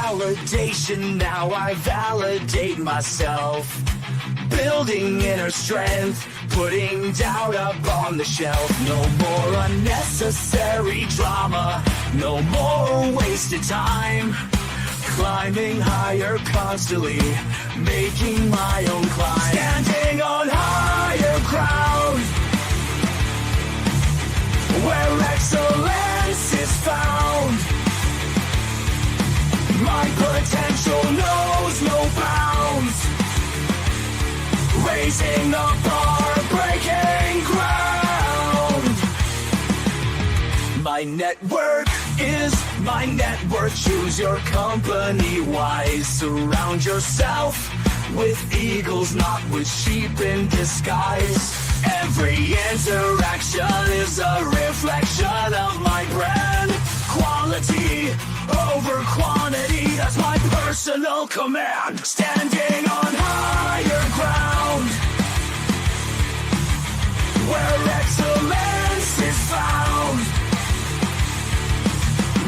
validation, now I validate myself. Building inner strength, putting doubt up on the shelf. No more unnecessary drama, no more wasted time. Climbing higher constantly, making my own climb. Standing on higher ground, where excellence is found. My potential knows no bounds. Raising the bar, breaking ground. My network is my net worth. Choose your company wise. Surround yourself with eagles, not with sheep in disguise. Every interaction is a reflection of my brand. Quality over quantity, that's my personal command. Standing on higher ground, where excellence is found.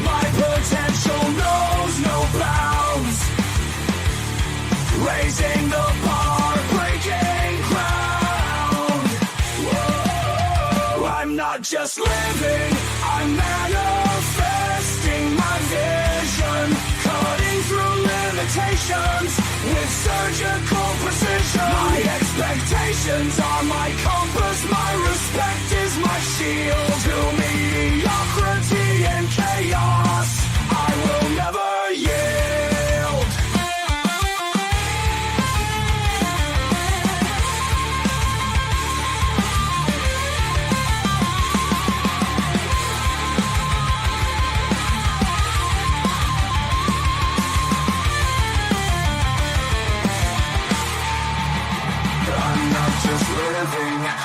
My potential knows no bounds. Raising the bar, breaking ground. Whoa. I'm not just living, I'm manifesting my vision. Cutting through limitations with surgical precision. My expectations are my compass, my respect is my shield. To mediocrity and chaos, I will never yield.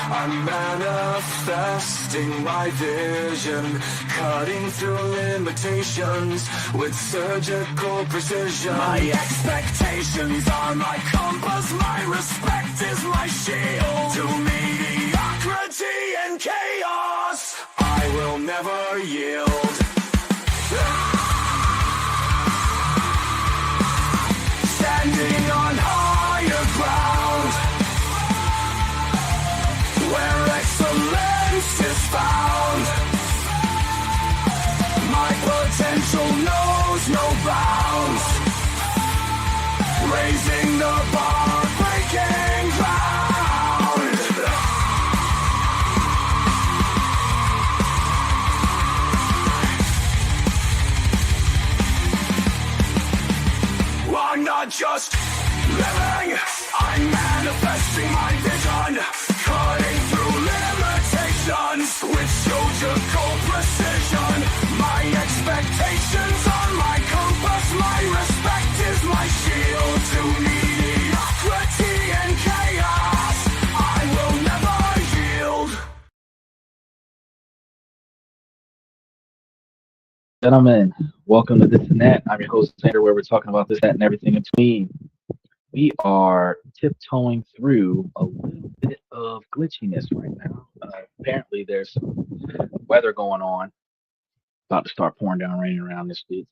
I'm manifesting my vision, cutting through limitations with surgical precision. My expectations are my compass, my respect is my shield. To mediocrity and chaos, I will never yield. Standing on higher ground, where excellence is found. My potential knows no bounds. Raising the bar, breaking ground. I'm not just living, I'm manifesting my vision. Cutting through limitations with surgical precision. My expectations are my compass, my respect is my shield. To mediocrity and chaos, I will never yield. Gentlemen, welcome to This and That. I'm your host, Sander, where we're talking about this, that, and everything in between. We are tiptoeing through a little bit of glitchiness right now. Apparently, there's some weather going on, about to start pouring down rain around this week.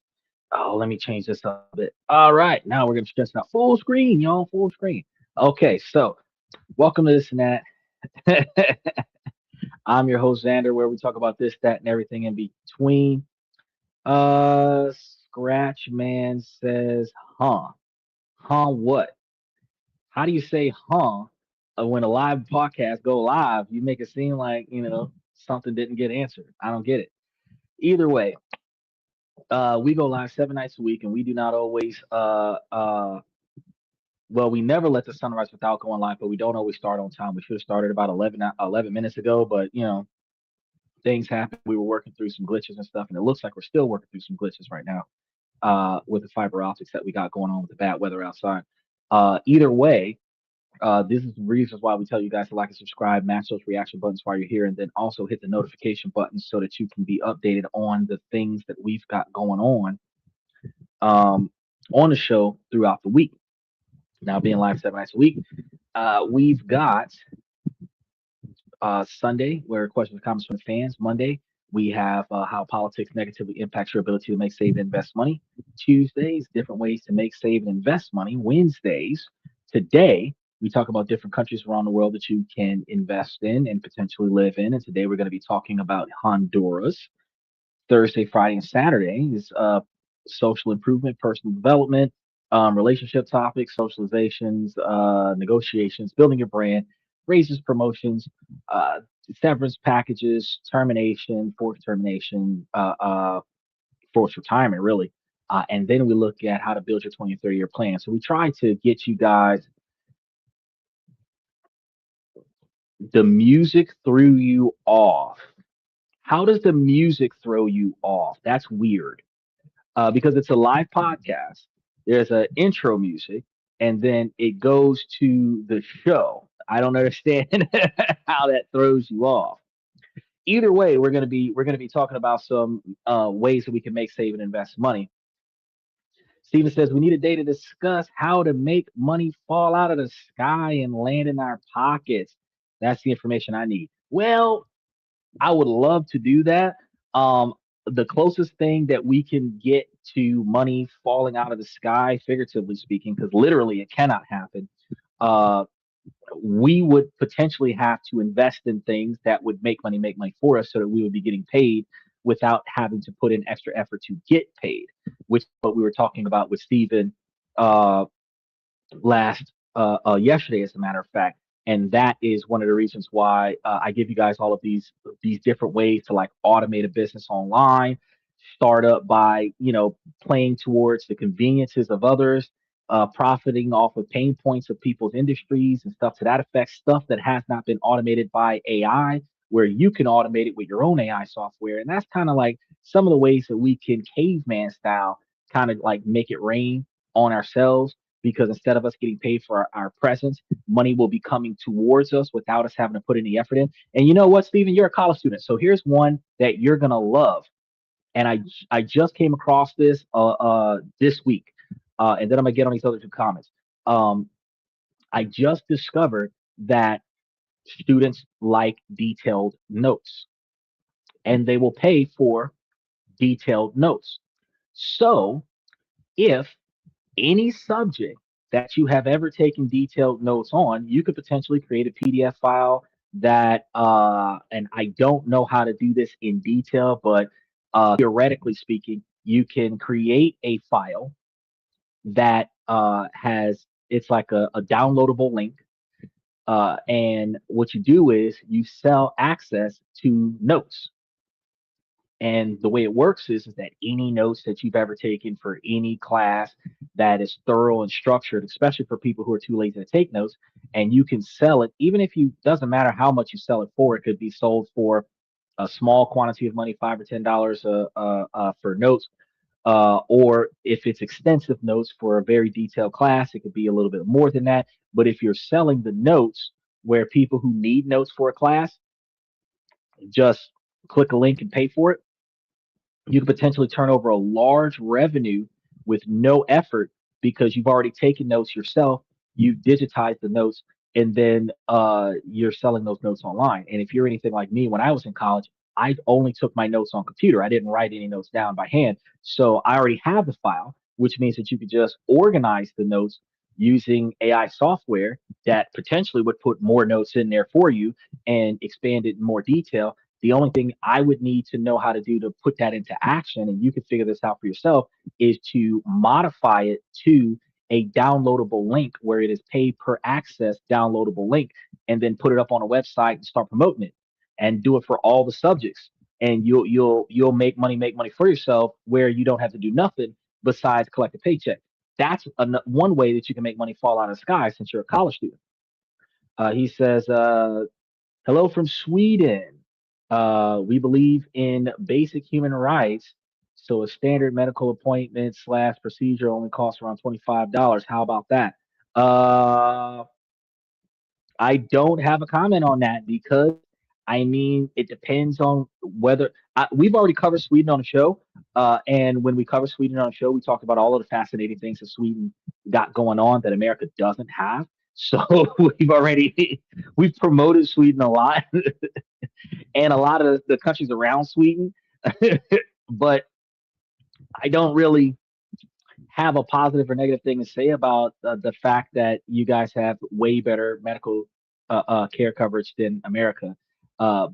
Oh, let me change this up a bit. All right, now we're going to stress out full screen, y'all, full screen. Okay, so welcome to This and That. I'm your host, Xander, where we talk about this, that, and everything in between. Scratch Man says, huh? Huh, what? How do you say huh when a live podcast go live? You make it seem like, something didn't get answered. I don't get it. Either way, we go live 7 nights a week, and we do not always well, we never let the sun rise without going live, but we don't always start on time. We should have started about 11 minutes ago, but things happen. We were working through some glitches and stuff, and it looks like we're still working through some glitches right now with the fiber optics that we got going on with the bad weather outside. Either way, this is the reasons why we tell you guys to like and subscribe, match those reaction buttons while you're here, and then also hit the notification button so that you can be updated on the things that we've got going on the show throughout the week. Now being live 7 nights a week, we've got Sunday where questions and comments from the fans. Monday We have how politics negatively impacts your ability to make, save, and invest money. Tuesdays, different ways to make, save, and invest money. Wednesdays, today, we talk about different countries around the world that you can invest in and potentially live in. And today we're going to be talking about Honduras. Thursday, Friday, and Saturday is social improvement, personal development, relationship topics, socializations, negotiations, building your brand, raises, promotions, uh, severance packages, termination, forced termination, forced retirement, really. And then we look at how to build your 20 or 30-year plan. So we try to get you guys the music threw you off. How does the music throw you off? That's weird because it's a live podcast. There's an intro music, and then it goes to the show. I don't understand how that throws you off. Either way, we're gonna be talking about some ways that we can make, save, and invest money. Steven says we need a day to discuss how to make money fall out of the sky and land in our pockets. That's the information I need. Well, I would love to do that. The closest thing that we can get to money falling out of the sky, figuratively speaking, because literally it cannot happen, uh, we would potentially have to invest in things that would make money for us so that we would be getting paid without having to put in extra effort to get paid, which is what we were talking about with Stephen uh, last yesterday, as a matter of fact. And that is one of the reasons why I give you guys all of these different ways to like automate a business online, start up by playing towards the conveniences of others, profiting off of pain points of people's industries and stuff to that effect. Stuff that has not been automated by AI, where you can automate it with your own AI software, and that's kind of like some of the ways that we can caveman style kind of like make it rain on ourselves because instead of us getting paid for our presence, money will be coming towards us without us having to put any effort in. And you know what, Stephen, you're a college student, so here's one that you're gonna love. And I just came across this this week, and then I'm gonna get on these other two comments. Um, I just discovered that students like detailed notes, and they will pay for detailed notes. So if any subject that you have ever taken detailed notes on, you could potentially create a PDF file that, and I don't know how to do this in detail, but theoretically speaking, you can create a file that it's like a downloadable link. And what you do is you sell access to notes. And the way it works is that any notes that you've ever taken for any class that is thorough and structured, especially for people who are too lazy to take notes, and you can sell it, even if you doesn't matter how much you sell it for, it could be sold for a small quantity of money, $5 or $10 for notes, or if it's extensive notes for a very detailed class, it could be a little bit more than that. But if you're selling the notes where people who need notes for a class just click a link and pay for it, you could potentially turn over a large revenue with no effort because you've already taken notes yourself, you digitize the notes, and then you're selling those notes online. And if you're anything like me, when I was in college, I only took my notes on computer. I didn't write any notes down by hand. So I already have the file, which means that you could just organize the notes using AI software that potentially would put more notes in there for you and expand it in more detail. The only thing I would need to know how to do to put that into action, and you can figure this out for yourself, is to modify it to a downloadable link where it is pay per access downloadable link, and then put it up on a website and start promoting it, and do it for all the subjects. And you'll make money for yourself where you don't have to do nothing besides collect a paycheck. That's one way that you can make money fall out of the sky since you're a college student. He says, hello from Sweden. We believe in basic human rights. So a standard medical appointment slash procedure only costs around $25. How about that? Uh, I don't have a comment on that because I mean it depends on whether we've already covered Sweden on the show, and when we cover Sweden on the show, we talk about all of the fascinating things that Sweden got going on that America doesn't have. So we've promoted Sweden a lot, and a lot of the countries around Sweden. But I don't really have a positive or negative thing to say about the fact that you guys have way better medical care coverage than America. Uh,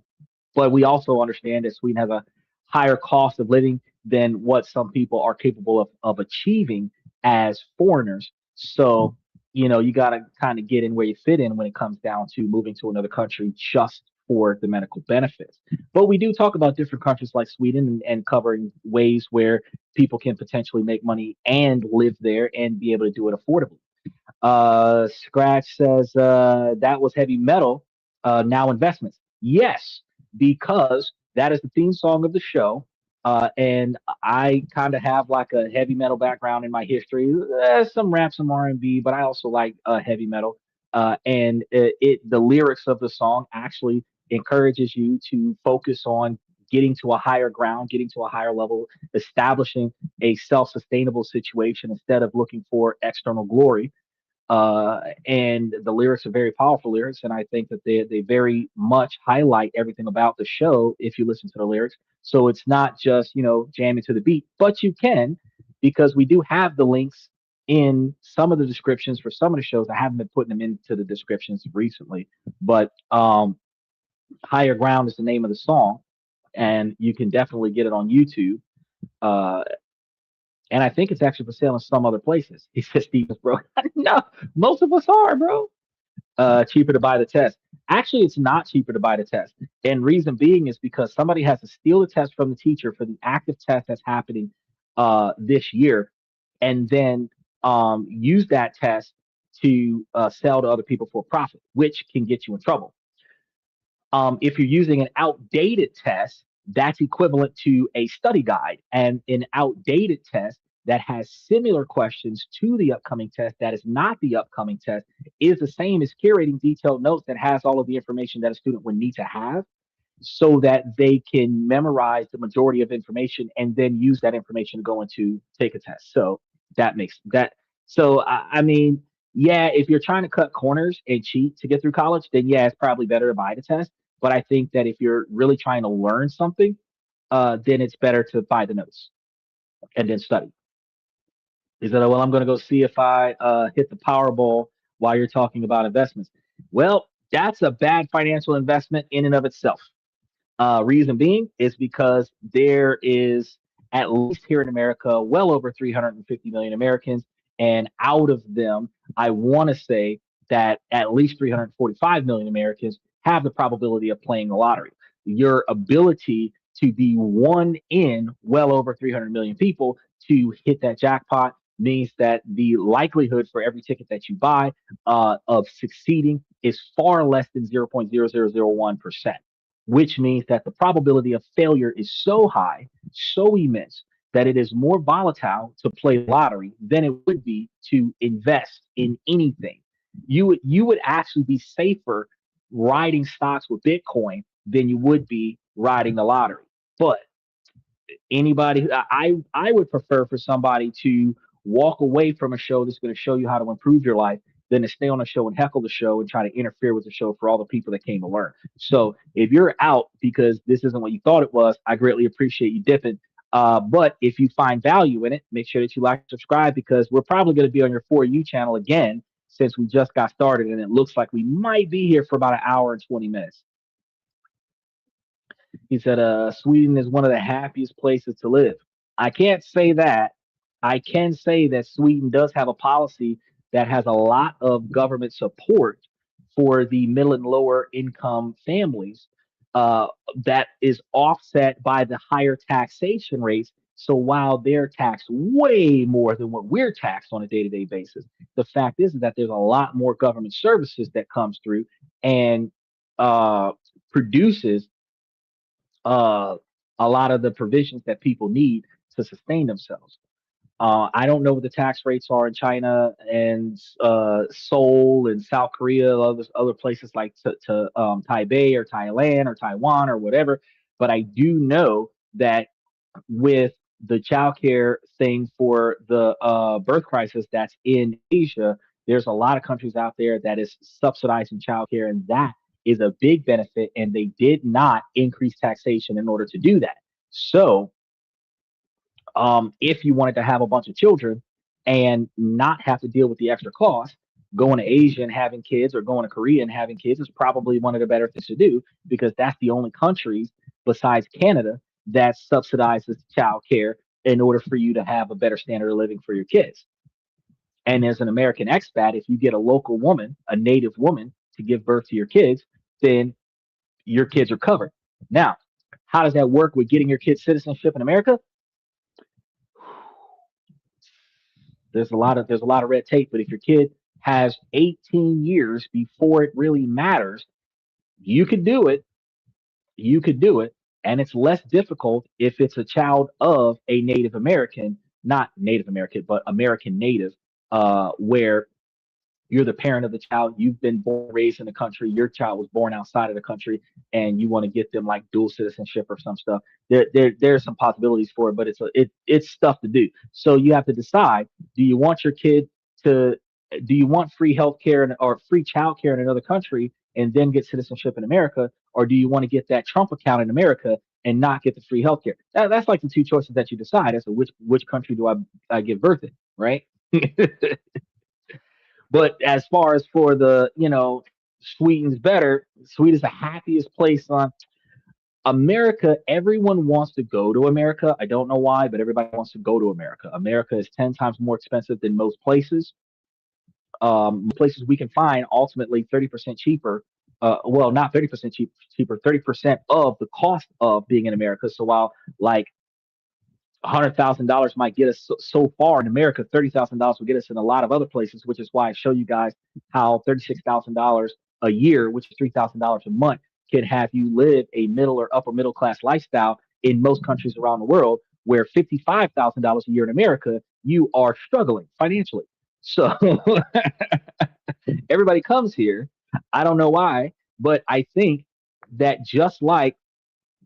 but we also understand that Sweden has a higher cost of living than what some people are capable of achieving as foreigners. So, you got to kind of get in where you fit in when it comes down to moving to another country just for the medical benefits. But we do talk about different countries like Sweden and covering ways where people can potentially make money and live there and be able to do it affordably. Scratch says that was heavy metal. Now investments. Yes, because that is the theme song of the show. And I kind of have like a heavy metal background in my history. Some rap, some R&B, but I also like heavy metal. And the lyrics of the song actually encourages you to focus on getting to a higher ground, getting to a higher level, establishing a self-sustainable situation instead of looking for external glory. And the lyrics are very powerful lyrics, and I think that they very much highlight everything about the show if you listen to the lyrics. So it's not just jamming to the beat, but you can, because we do have the links in some of the descriptions for some of the shows. I haven't been putting them into the descriptions recently, but Higher Ground is the name of the song, and you can definitely get it on YouTube. Uh, and I think it's actually for sale in some other places. He says, Stevens, bro. No, most of us are, bro. Cheaper to buy the test. Actually, it's not cheaper to buy the test. And reason being is because somebody has to steal the test from the teacher for the active test that's happening this year, and then use that test to sell to other people for profit, which can get you in trouble. If you're using an outdated test, that's equivalent to a study guide, and an outdated test that has similar questions to the upcoming test that is not the upcoming test is the same as curating detailed notes that has all of the information that a student would need to have so that they can memorize the majority of information and then use that information to go into take a test. So that makes that. So I mean, yeah, if you're trying to cut corners and cheat to get through college, then yeah, it's probably better to buy the test. But I think that if you're really trying to learn something, then it's better to buy the notes and then study. He said, well, I'm going to go see if I hit the Powerball while you're talking about investments. Well, that's a bad financial investment in and of itself. Reason being is because there is, at least here in America, well over 350 million Americans. And out of them, I want to say that at least 345 million Americans have the probability of playing the lottery. Your ability to be one in well over 300 million people to hit that jackpot means that the likelihood for every ticket that you buy of succeeding is far less than 0.0001%, which means that the probability of failure is so high, so immense, that it is more volatile to play lottery than it would be to invest in anything. You would actually be safer riding stocks with Bitcoin than you would be riding the lottery. But anybody, I would prefer for somebody to walk away from a show that's going to show you how to improve your life than to stay on a show and heckle the show and try to interfere with the show for all the people that came to learn. So if you're out because this isn't what you thought it was, I greatly appreciate you dipping. But if you find value in it, make sure that you like and subscribe, because we're probably going to be on your For You channel again since we just got started, and it looks like we might be here for about an hour and 20 minutes. He said, Sweden is one of the happiest places to live. I can't say that. I can say that Sweden does have a policy that has a lot of government support for the middle and lower income families, uh, that is offset by the higher taxation rates. So while they're taxed way more than what we're taxed on a day-to-day basis, the fact is that there's a lot more government services that comes through and produces uh, a lot of the provisions that people need to sustain themselves. I don't know what the tax rates are in China and Seoul and South Korea, other places like Taipei or Thailand or Taiwan or whatever. But I do know that with the childcare thing for the birth crisis that's in Asia, there's a lot of countries out there that is subsidizing childcare, and that is a big benefit, and they did not increase taxation in order to do that. So if you wanted to have a bunch of children and not have to deal with the extra cost, going to Asia and having kids or going to Korea and having kids is probably one of the better things to do, because that's the only countries besides Canada that subsidizes child care in order for you to have a better standard of living for your kids. And as an American expat, if you get a local woman, a native woman, to give birth to your kids, then your kids are covered. Now, how does that work with getting your kids citizenship in America? There's a lot of red tape, but if your kid has 18 years before it really matters, you could do it. You could do it, and it's less difficult if it's a child of a Native American, not Native American, but American Native, where you're the parent of the child. You've been born, raised in the country. Your child was born outside of the country, and you want to get them like dual citizenship or some stuff. There's some possibilities for it, but it's stuff to do. So you have to decide: do you want your kid to? Do you want free health care or free child care in another country and then get citizenship in America, or do you want to get that Trump account in America and not get the free health care? That's like the two choices that you decide as to which country do I give birth in, right? But as far as for the, Sweden's better, Sweden's the happiest place on America. Everyone wants to go to America. I don't know why, but everybody wants to go to America. America is 10 times more expensive than most places. Places we can find ultimately 30% cheaper. Well, not 30% cheaper, 30% of the cost of being in America. So while like $100,000 might get us so far in America, $30,000 will get us in a lot of other places, which is why I show you guys how $36,000 a year, which is $3,000 a month, can have you live a middle or upper middle class lifestyle in most countries around the world, where $55,000 a year in America, you are struggling financially. So everybody comes here. I don't know why, but I think that just like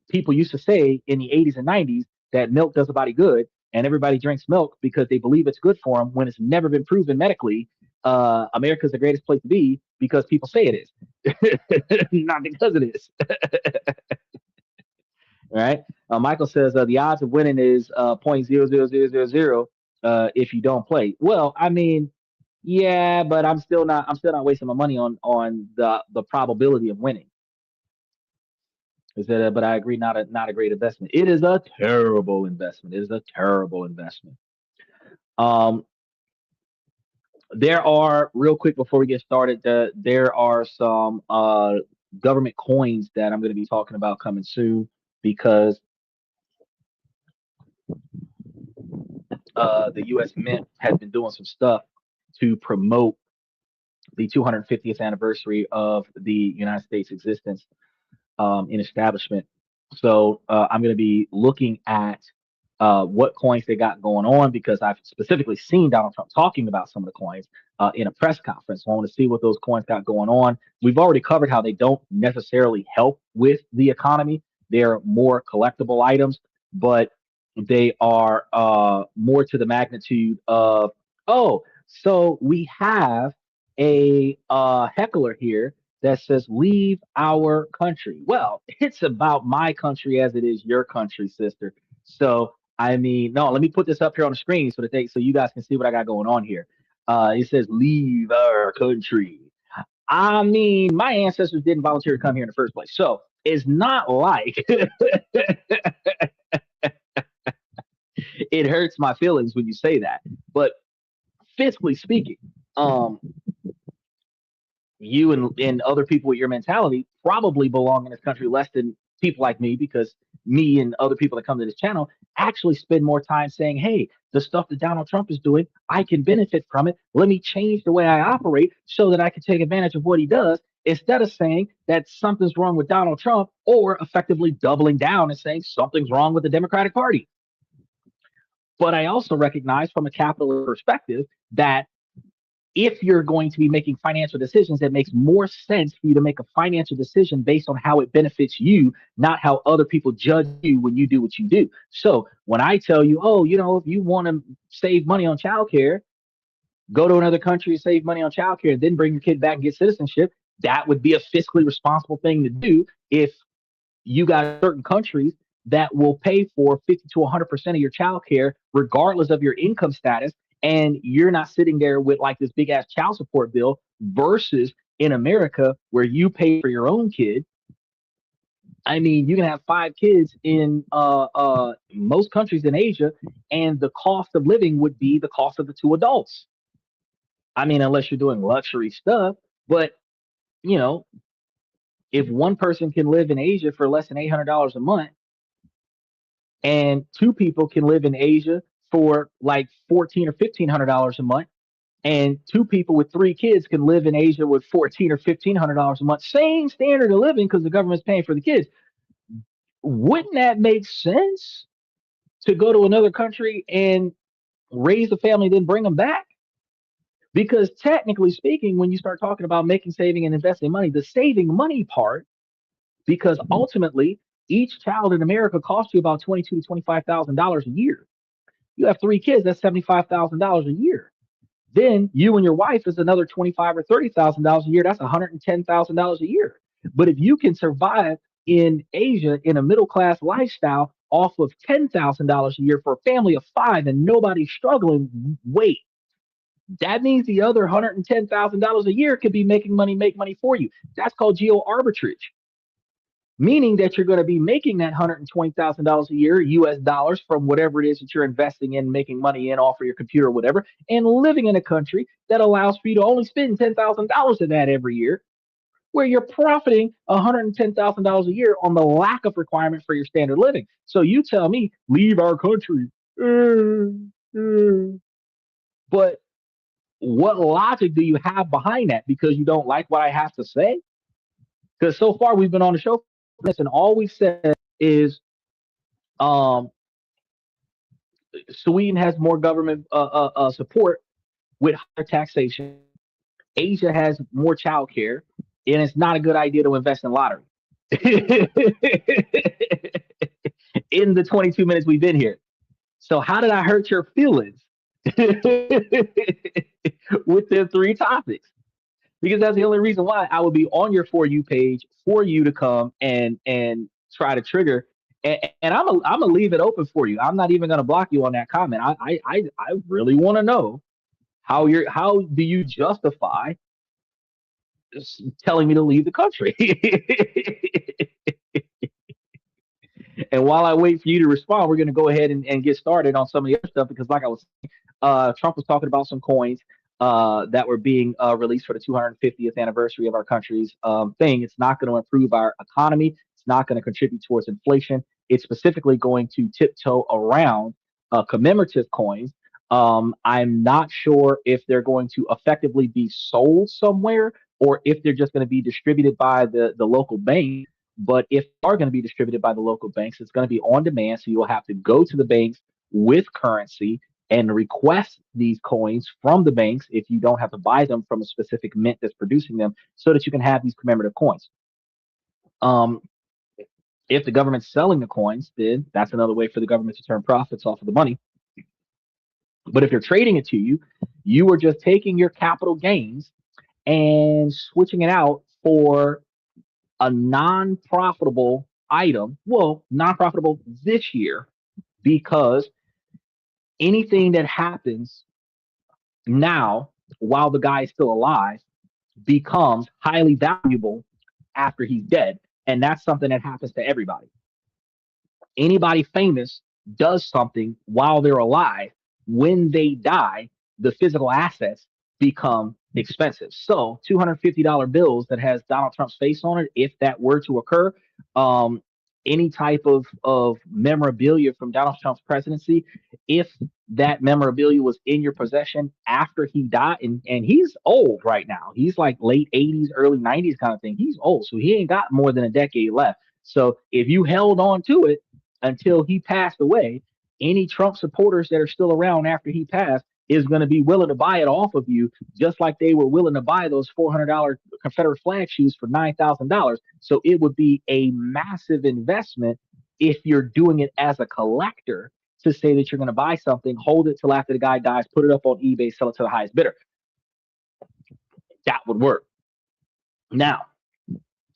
people used to say in the 80s and 90s that milk does a body good, and everybody drinks milk because they believe it's good for them when it's never been proven medically. America's the greatest place to be because people say it is, not because it is. Right? Michael says the odds of winning is 0.00000 if you don't play. Well, I mean, yeah, but I'm still not wasting my money on the probability of winning. Is that? But I agree, not a great investment. It is a terrible investment. It is a terrible investment. Um, there are real quick before we get started. There are some government coins that I'm going to be talking about coming soon, because the U.S. Mint has been doing some stuff to promote the 250th anniversary of the United States existence in establishment. So I'm going to be looking at what coins they got going on, because I've specifically seen Donald Trump talking about some of the coins in a press conference. So I want to see what those coins got going on. We've already covered how they don't necessarily help with the economy. They're more collectible items, but they are more to the magnitude of, oh, so we have a heckler here that says leave our country. Well, it's about my country as it is your country, sister. So I mean, no, let me put this up here on the screen so you guys can see what I got going on here. It says leave our country. I mean, my ancestors didn't volunteer to come here in the first place. So it's not like it hurts my feelings when you say that. But fiscally speaking, um, you and other people with your mentality probably belong in this country less than people like me, because me and other people that come to this channel actually spend more time saying, hey, the stuff that Donald Trump is doing, I can benefit from it. Let me change the way I operate so that I can take advantage of what he does, instead of saying that something's wrong with Donald Trump, or effectively doubling down and saying something's wrong with the Democratic Party. But I also recognize from a capitalist perspective that if you're going to be making financial decisions, it makes more sense for you to make a financial decision based on how it benefits you, not how other people judge you when you do what you do. So when I tell you, oh, if you want to save money on childcare, go to another country, save money on childcare, and then bring your kid back and get citizenship. That would be a fiscally responsible thing to do if you got certain countries that will pay for 50 to 100% of your child care, regardless of your income status. And you're not sitting there with like this big ass child support bill versus in America where you pay for your own kid. I mean, you can have 5 kids in most countries in Asia, and the cost of living would be the cost of the 2 adults. I mean, unless you're doing luxury stuff, but you know, if one person can live in Asia for less than $800 a month, and 2 people can live in Asia for like 14 or $1,500 a month, and 2 people with 3 kids can live in Asia with 14 or $1,500 a month, same standard of living because the government's paying for the kids. Wouldn't that make sense to go to another country and raise a family, then bring them back? Because technically speaking, when you start talking about making, saving, and investing money, the saving money part, because ultimately each child in America costs you about $22,000 to $25,000 a year. You have 3 kids, that's $75,000 a year. Then you and your wife is another $25,000 or $30,000 a year. That's $110,000 a year. But if you can survive in Asia in a middle class lifestyle off of $10,000 a year for a family of 5 and nobody's struggling, wait, that means the other $110,000 a year could be making money, make money for you. That's called geo arbitrage, meaning that you're going to be making that $120,000 a year US dollars from whatever it is that you're investing in, making money in off of your computer or whatever, and living in a country that allows for you to only spend $10,000 of that every year, where you're profiting $110,000 a year on the lack of requirement for your standard living. So you tell me, leave our country. But what logic do you have behind that? Because you don't like what I have to say? Because so far we've been on the show and all we said is um, Sweden has more government support with higher taxation. Asia has more child care, and it's not a good idea to invest in lottery. In the 22 minutes we've been here. So how did I hurt your feelings with the 3 topics? Because that's the only reason why I would be on your For You page for you to come and try to trigger. And I'm gonna leave it open for you. I'm not even gonna block you on that comment. I really want to know how do you justify telling me to leave the country? And while I wait for you to respond, we're going to go ahead and get started on some of the other stuff because, like I was, Trump was talking about some coins that were being released for the 250th anniversary of our country's thing. It's not going to improve our economy. It's not going to contribute towards inflation. It's specifically going to tiptoe around commemorative coins. I'm not sure if they're going to effectively be sold somewhere or if they're just going to be distributed by the local bank. But if they are going to be distributed by the local banks, it's going to be on demand. So you'll have to go to the banks with currency and request these coins from the banks if you don't have to buy them from a specific mint that's producing them so that you can have these commemorative coins. Um, if the government's selling the coins, then that's another way for the government to turn profits off of the money. But if they're trading it to you, you are just taking your capital gains and switching it out for a non-profitable item. Well, non-profitable this year because anything that happens now while the guy is still alive becomes highly valuable after he's dead. And that's something that happens to everybody. Anybody famous does something while they're alive. When they die, the physical assets become expensive. So $250 bills that has Donald Trump's face on it, if that were to occur, any type of memorabilia from Donald Trump's presidency, if that memorabilia was in your possession after he died, and he's old right now. He's like late 80s, early 90s kind of thing. He's old, so he ain't got more than a decade left. So if you held on to it until he passed away, any Trump supporters that are still around after he passed is going to be willing to buy it off of you, just like they were willing to buy those $400 Confederate flag shoes for $9,000. So it would be a massive investment if you're doing it as a collector to say that you're going to buy something, hold it till after the guy dies, put it up on eBay, sell it to the highest bidder. That would work. Now,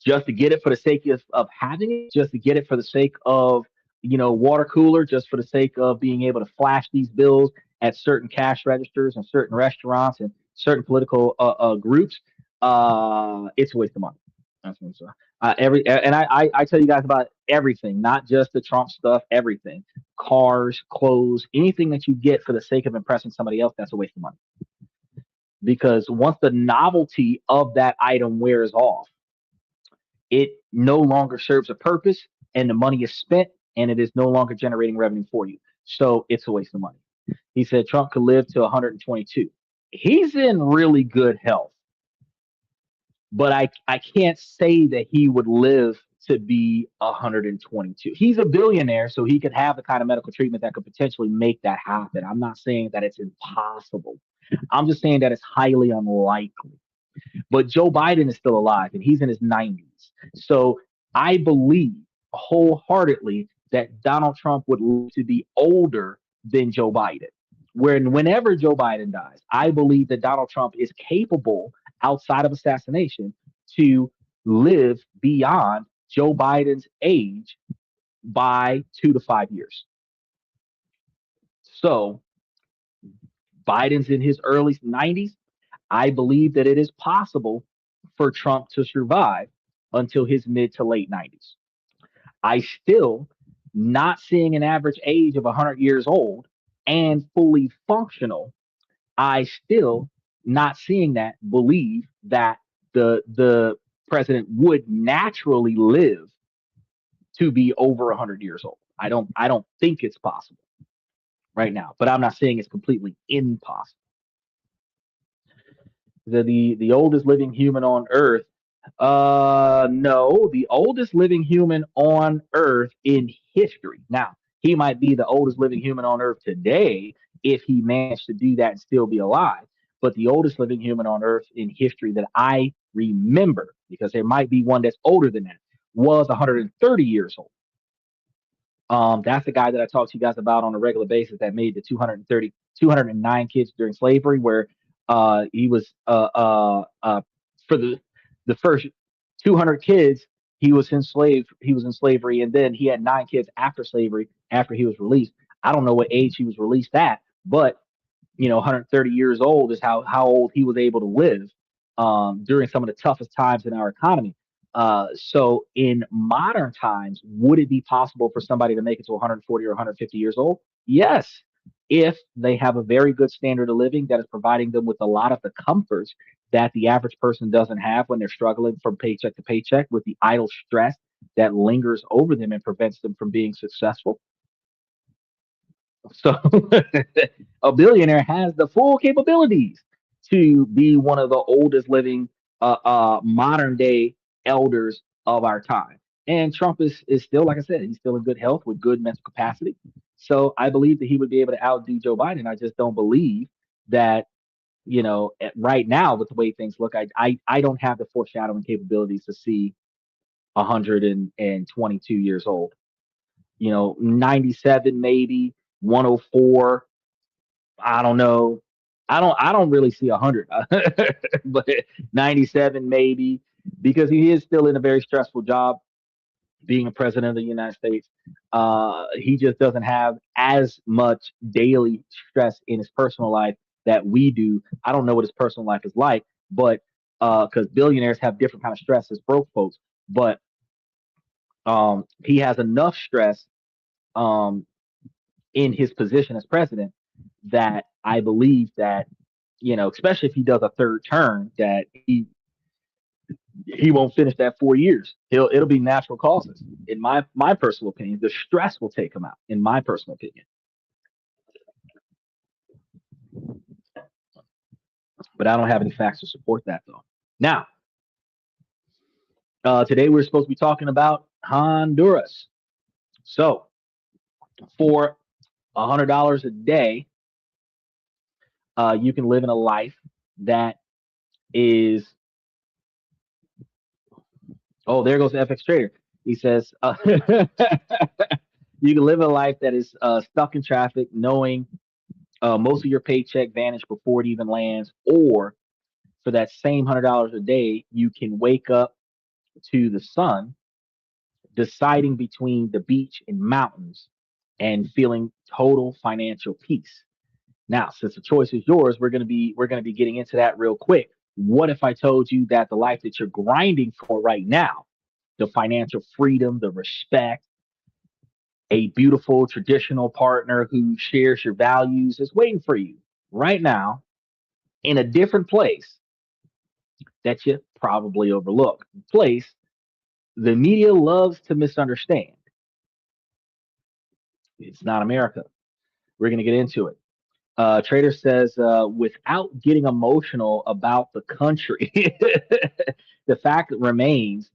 just to get it for the sake of having it, just to get it for the sake of, water cooler, just for the sake of being able to flash these bills at certain cash registers and certain restaurants and certain political groups, it's a waste of money. That's what I'm saying. I tell you guys about everything, not just the Trump stuff, everything, cars, clothes, anything that you get for the sake of impressing somebody else, that's a waste of money. Because once the novelty of that item wears off, it no longer serves a purpose and the money is spent and it is no longer generating revenue for you. So it's a waste of money. He said Trump could live to 122. He's in really good health, but I can't say that he would live to be 122. He's a billionaire, so he could have the kind of medical treatment that could potentially make that happen. I'm not saying that it's impossible. I'm just saying that it's highly unlikely. But Joe Biden is still alive and he's in his 90s. So I believe wholeheartedly that Donald Trump would live to be older than Joe Biden. Whenever Joe Biden dies, I believe that Donald Trump is capable, outside of assassination, to live beyond Joe Biden's age by 2 to 5 years. So Biden's in his early 90s. I believe that it is possible for Trump to survive until his mid to late 90s. I still, not seeing an average age of 100 years old and fully functional, I still, not seeing that, believe that the president would naturally live to be over 100 years old. I don't think it's possible right now, but I'm not saying it's completely impossible. The oldest living human on Earth. No, the oldest living human on Earth in history. Now, he might be the oldest living human on Earth today if he managed to do that and still be alive. But the oldest living human on Earth in history that I remember, because there might be one that's older than that, was 130 years old. That's the guy that I talk to you guys about on a regular basis that made the 209 kids during slavery, where he was for the first 200 kids he was enslaved. He was in slavery, and then he had 9 kids after slavery after he was released. I don't know what age he was released at, but 130 years old is how old he was able to live during some of the toughest times in our economy. So in modern times, would it be possible for somebody to make it to 140 or 150 years old? Yes, if they have a very good standard of living that is providing them with a lot of the comforts that the average person doesn't have when they're struggling from paycheck to paycheck with the idle stress that lingers over them and prevents them from being successful. So a billionaire has the full capabilities to be one of the oldest living modern day elders of our time. And Trump is still, like I said, he's still in good health with good mental capacity. So I believe that he would be able to outdo Joe Biden. I just don't believe that, right now with the way things look, I don't have the foreshadowing capabilities to see 122 years old. 97 maybe, 104. I don't know. I don't really see 100, but 97 maybe, because he is still in a very stressful job being a president of the United States. He just doesn't have as much daily stress in his personal life that we do. I don't know what his personal life is like, but because billionaires have different kind of stress as broke folks, but he has enough stress um, in his position as president that I believe that, especially if he does a third term, that he won't finish that 4 years. It'll be natural causes. In my personal opinion, the stress will take him out. In my personal opinion, but I don't have any facts to support that though. Now, today we're supposed to be talking about Honduras. So, for $100 a day, you can live in a life that is. Oh, there goes the FX trader. He says, you can live a life that is stuck in traffic, knowing most of your paycheck vanished before it even lands, or for that same $100 a day, you can wake up to the sun, deciding between the beach and mountains, and feeling total financial peace. Now, since the choice is yours, we're gonna be getting into that real quick. What if I told you that the life that you're grinding for right now, the financial freedom, the respect, a beautiful traditional partner who shares your values is waiting for you right now in a different place that you probably overlook. Place the media loves to misunderstand. It's not America. We're going to get into it. Trader says, without getting emotional about the country, the fact remains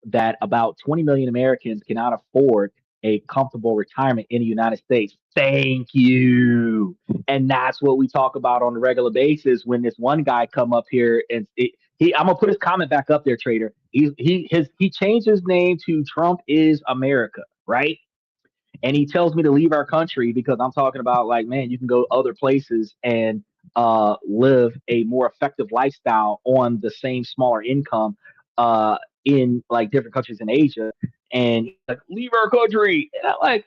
that about 20 million Americans cannot afford a comfortable retirement in the United States. Thank you. And that's what we talk about on a regular basis when this one guy come up here and I'm gonna put his comment back up there, Trader. He changed his name to Trump is America, right? And he tells me to leave our country because I'm talking about like, man, you can go other places and live a more effective lifestyle on the same smaller income in like different countries in Asia. And he's like, leave our country. And I'm like,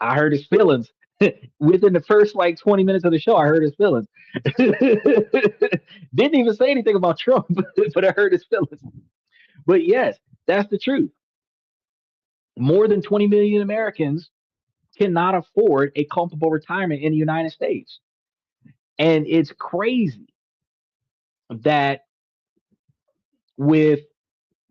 I hurt his feelings. Within the first like 20 minutes of the show, I hurt his feelings. Didn't even say anything about Trump, but I hurt his feelings. But yes, that's the truth. More than 20 million Americans cannot afford a comfortable retirement in the United States. And it's crazy that with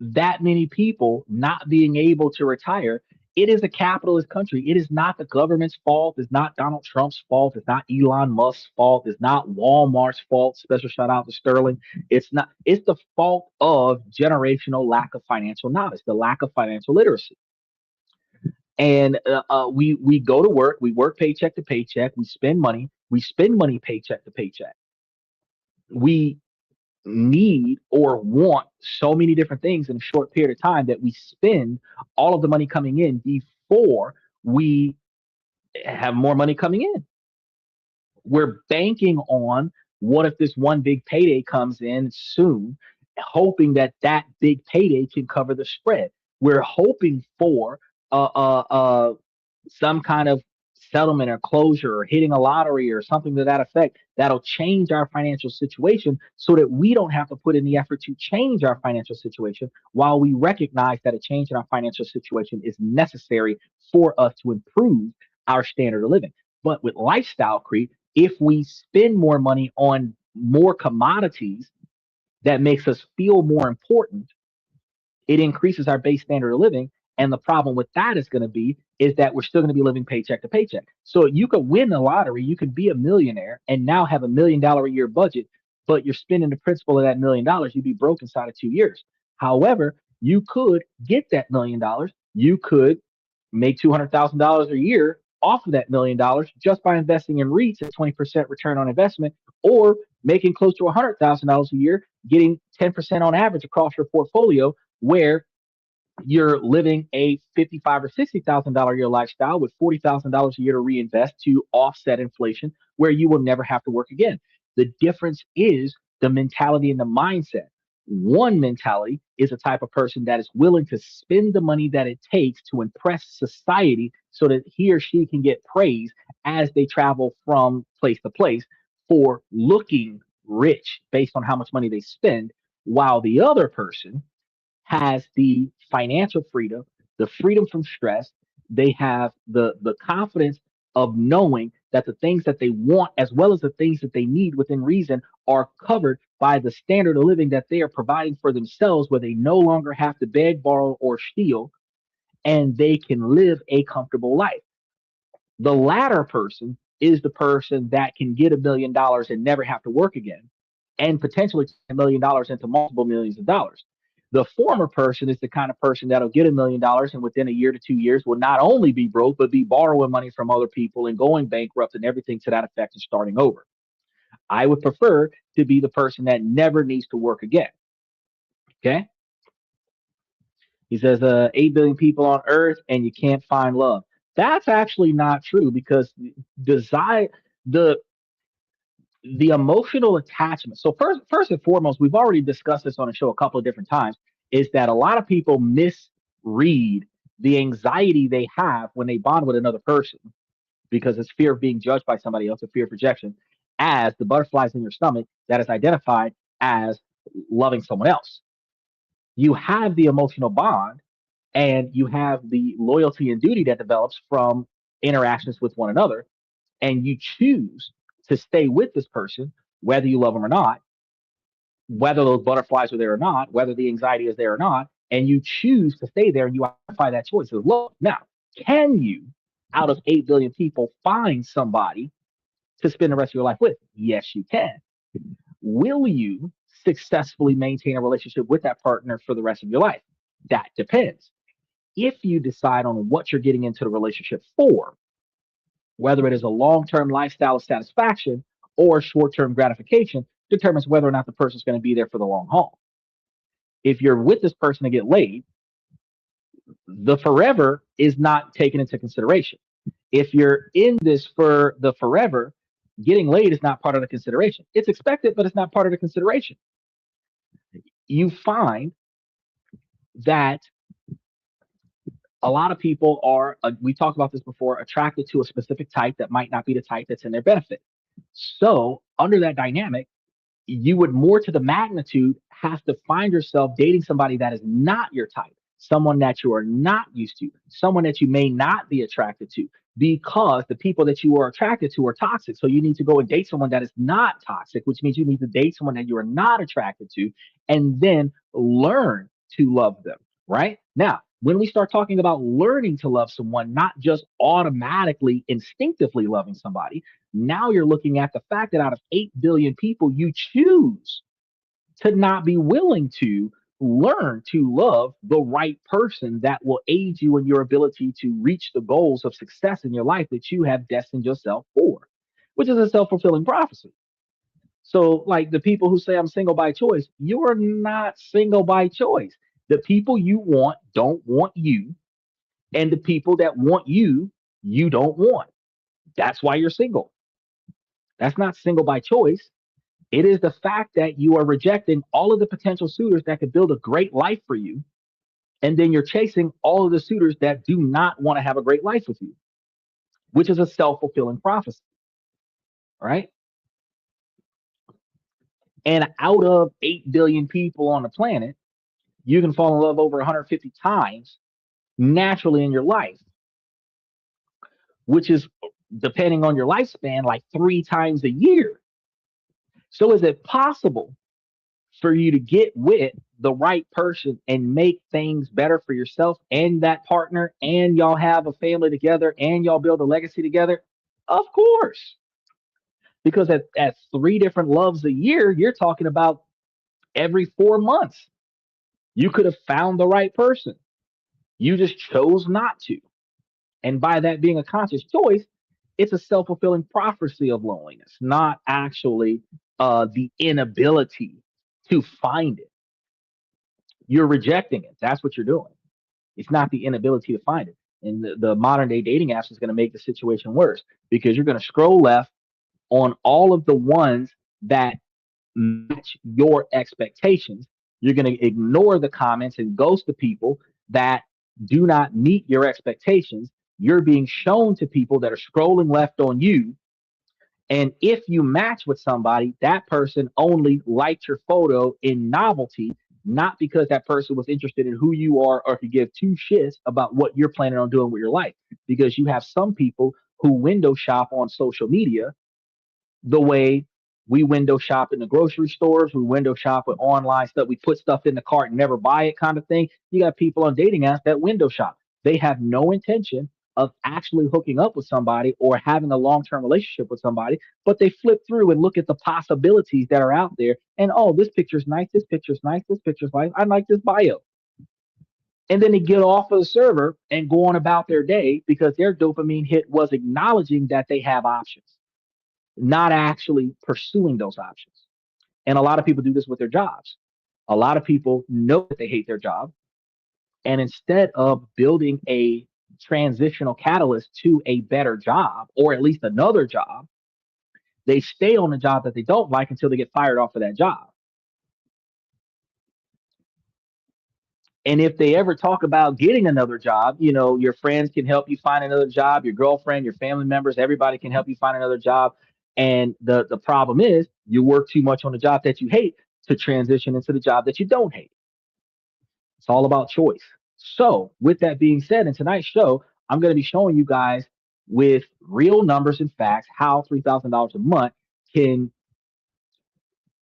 that many people not being able to retire, it is a capitalist country. It is not the government's fault. It's not Donald Trump's fault. It's not Elon Musk's fault. It's not Walmart's fault. Special shout out to Sterling. It's not, it's the fault of generational lack of financial knowledge, the lack of financial literacy. And we go to work, we work paycheck to paycheck, we spend money paycheck to paycheck. We need or want so many different things in a short period of time that we spend all of the money coming in before we have more money coming in. We're banking on what if this one big payday comes in soon, hoping that that big payday can cover the spread. We're hoping for some kind of settlement or closure or hitting a lottery or something to that effect that'll change our financial situation so that we don't have to put in the effort to change our financial situation while we recognize that a change in our financial situation is necessary for us to improve our standard of living. But with lifestyle creep, if we spend more money on more commodities that makes us feel more important, it increases our base standard of living. And the problem with that is going to be is that we're still going to be living paycheck to paycheck. So you could win the lottery, you could be a millionaire and now have $1 million a year budget, but you're spending the principal of that $1 million, you'd be broke inside of 2 years. However, you could get that $1 million. You could make $200,000 a year off of that $1 million just by investing in REITs at 20% return on investment, or making close to $100,000 a year, getting 10% on average across your portfolio, where you're living a $55,000 or $60,000 a year lifestyle with $40,000 a year to reinvest to offset inflation, where you will never have to work again. The difference is the mentality and the mindset. One mentality is a type of person that is willing to spend the money that it takes to impress society so that he or she can get praise as they travel from place to place for looking rich based on how much money they spend, while the other person has the financial freedom, the freedom from stress. They have the confidence of knowing that the things that they want, as well as the things that they need within reason, are covered by the standard of living that they are providing for themselves, where they no longer have to beg, borrow, or steal, and they can live a comfortable life. The latter person is the person that can get $1 million and never have to work again, and potentially $1 million into multiple millions of dollars. The former person is the kind of person that'll get $1 million and within a year to 2 years will not only be broke, but be borrowing money from other people and going bankrupt and everything to that effect and starting over. I would prefer to be the person that never needs to work again. Okay. He says, 8 billion people on earth and you can't find love. That's actually not true, because desire, the the emotional attachment. So first and foremost, we've already discussed this on the show a couple of different times, is that a lot of people misread the anxiety they have when they bond with another person because it's fear of being judged by somebody else, a fear of rejection, as the butterflies in your stomach that is identified as loving someone else. You have the emotional bond and you have the loyalty and duty that develops from interactions with one another, and you choose to stay with this person, whether you love them or not, whether those butterflies are there or not, whether the anxiety is there or not, and you choose to stay there and you identify that choice as love. Now, can you, out of 8 billion people, find somebody to spend the rest of your life with? Yes, you can. Will you successfully maintain a relationship with that partner for the rest of your life? That depends. If you decide on what you're getting into the relationship for, whether it is a long term lifestyle of satisfaction or short term gratification, determines whether or not the person's going to be there for the long haul. If you're with this person to get laid, the forever is not taken into consideration. If you're in this for the forever, getting laid is not part of the consideration. It's expected, but it's not part of the consideration. You find that a lot of people are, we talked about this before, attracted to a specific type that might not be the type that's in their benefit. So, under that dynamic, you would more to the magnitude have to find yourself dating somebody that is not your type, someone that you are not used to, someone that you may not be attracted to, because the people that you are attracted to are toxic. So you need to go and date someone that is not toxic, which means you need to date someone that you are not attracted to, and then learn to love them, right? Now, when we start talking about learning to love someone, not just automatically, instinctively loving somebody, now you're looking at the fact that out of 8 billion people, you choose to not be willing to learn to love the right person that will aid you in your ability to reach the goals of success in your life that you have destined yourself for, which is a self fulfilling prophecy. So, like the people who say I'm single by choice, you are not single by choice. The people you want don't want you, and the people that want you, you don't want. That's why you're single. That's not single by choice. It is the fact that you are rejecting all of the potential suitors that could build a great life for you. And then you're chasing all of the suitors that do not want to have a great life with you, which is a self fulfilling prophecy. Right. And out of 8 billion people on the planet, you can fall in love over 150 times naturally in your life, which is, depending on your lifespan, like 3 times a year. So is it possible for you to get with the right person and make things better for yourself and that partner, and y'all have a family together and y'all build a legacy together? Of course. Because at 3 different loves a year, you're talking about every 4 months. You could have found the right person. You just chose not to. And by that being a conscious choice, it's a self fulfilling prophecy of loneliness, not actually the inability to find it. You're rejecting it. That's what you're doing. It's not the inability to find it. And the modern day dating apps is going to make the situation worse because you're going to scroll left on all of the ones that match your expectations. You're going to ignore the comments and ghost the people that do not meet your expectations. You're being shown to people that are scrolling left on you. And if you match with somebody, that person only liked your photo in novelty, not because that person was interested in who you are or could give 2 shits about what you're planning on doing with your life. Because you have some people who window shop on social media the way we window shop in the grocery stores, we window shop with online stuff, we put stuff in the cart and never buy it kind of thing. You got people on dating apps that window shop. They have no intention of actually hooking up with somebody or having a long-term relationship with somebody, but they flip through and look at the possibilities that are out there. And oh, this picture's nice, this picture's nice, this picture's nice. I like this bio. And then they get off of the server and go on about their day because their dopamine hit was acknowledging that they have options, not actually pursuing those options. And a lot of people do this with their jobs. A lot of people know that they hate their job. And instead of building a transitional catalyst to a better job or at least another job, They stay on the job that they don't like until they get fired off of that job. And if they ever talk about getting another job, your friends can help you find another job, your girlfriend, your family members, everybody can help you find another job. And the problem is you work too much on the job that you hate to transition into the job that you don't hate. It's all about choice. So, with that being said, in tonight's show, I'm going to be showing you guys with real numbers and facts how $3,000 a month can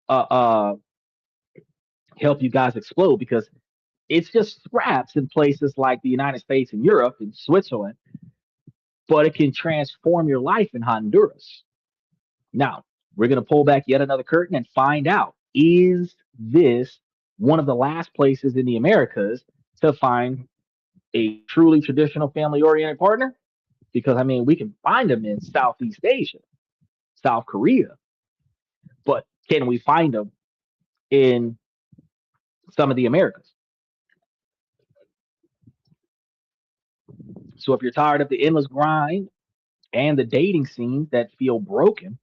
uh, uh, help you guys explode, because it's just scraps in places like the United States and Europe and Switzerland, but it can transform your life in Honduras. Now, we're going to pull back yet another curtain and find out, is this one of the last places in the Americas to find a truly traditional family oriented partner? Because, I mean, we can find them in Southeast Asia, South Korea, but can we find them in some of the Americas? So if you're tired of the endless grind and the dating scenes that feel broken,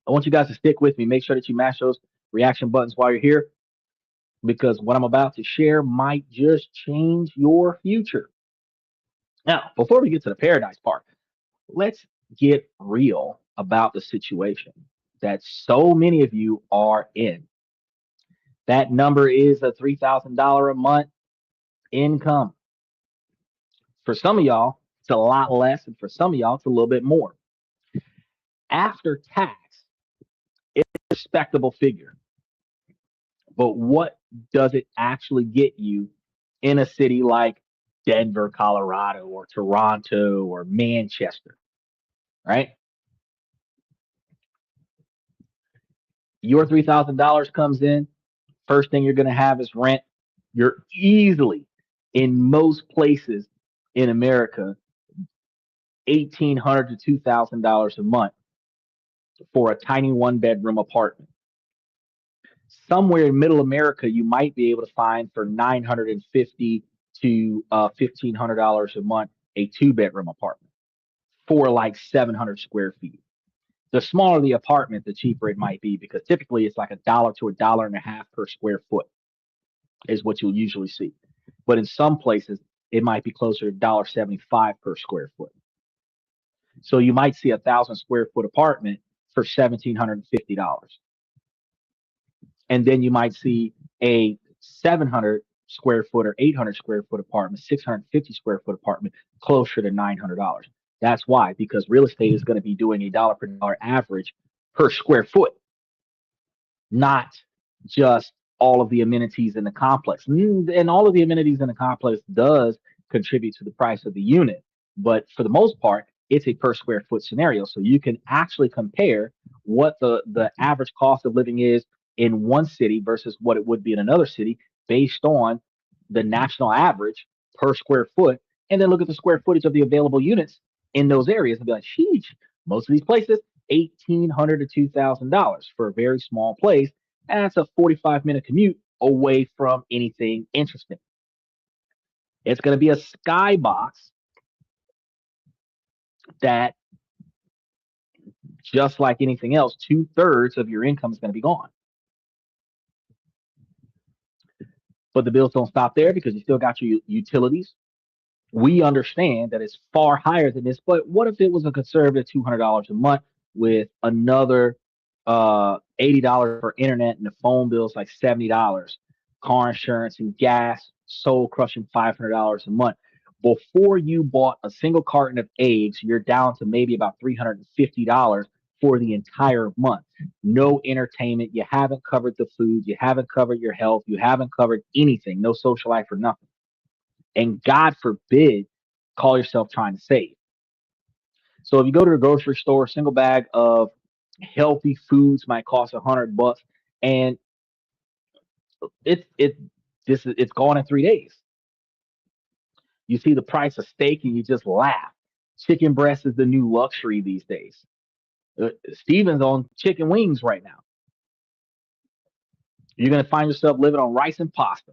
I want you guys to stick with me. Make sure that you mash those reaction buttons while you're here, because what I'm about to share might just change your future. Now, before we get to the paradise part, let's get real about the situation that so many of you are in. That number is a $3,000 a month income. For some of y'all, it's a lot less, and for some of y'all, it's a little bit more. After tax, it's a respectable figure. But what does it actually get you in a city like Denver, Colorado, or Toronto, or Manchester, right? Your $3,000 comes in. First thing you're going to have is rent. You're easily, in most places in America, $1,800 to $2,000 a month for a tiny one-bedroom apartment. Somewhere in middle America, you might be able to find for $950 to $1,500 a month a two-bedroom apartment for like 700 square feet. The smaller the apartment, the cheaper it might be, because typically it's like $1 to $1.50 per square foot is what you'll usually see. But in some places, it might be closer to $1.75 per square foot. So you might see 1,000 square foot apartment for $1,750. And then you might see a 700 square foot or 800 square foot apartment, 650 square foot apartment closer to $900. That's why, because real estate is going to be doing a dollar per dollar average per square foot, not just all of the amenities in the complex. And all of the amenities in the complex does contribute to the price of the unit. But for the most part, it's a per square foot scenario. So you can actually compare what the average cost of living is in one city versus what it would be in another city based on the national average per square foot. And then look at the square footage of the available units in those areas and be like, sheesh, most of these places, $1,800 to $2,000 for a very small place. And that's a 45-minute commute away from anything interesting. It's going to be a skybox that, just like anything else, 2/3 of your income is going to be gone. But the bills don't stop there, because you still got your utilities. We understand that it's far higher than this, but what if it was a conservative $200 a month with another $80 for internet, and the phone bill's like $70, car insurance and gas, soul crushing $500 a month. Before you bought a single carton of eggs, you're down to maybe about $350 for the entire month. No entertainment. You haven't covered the food. You haven't covered your health. You haven't covered anything. No social life or nothing. And God forbid, call yourself trying to save. So if you go to the grocery store, a single bag of healthy foods might cost $100, and it's gone in 3 days. You see the price of steak and you just laugh. Chicken breast is the new luxury these days. Steven's on chicken wings right now. You're going to find yourself living on rice and pasta,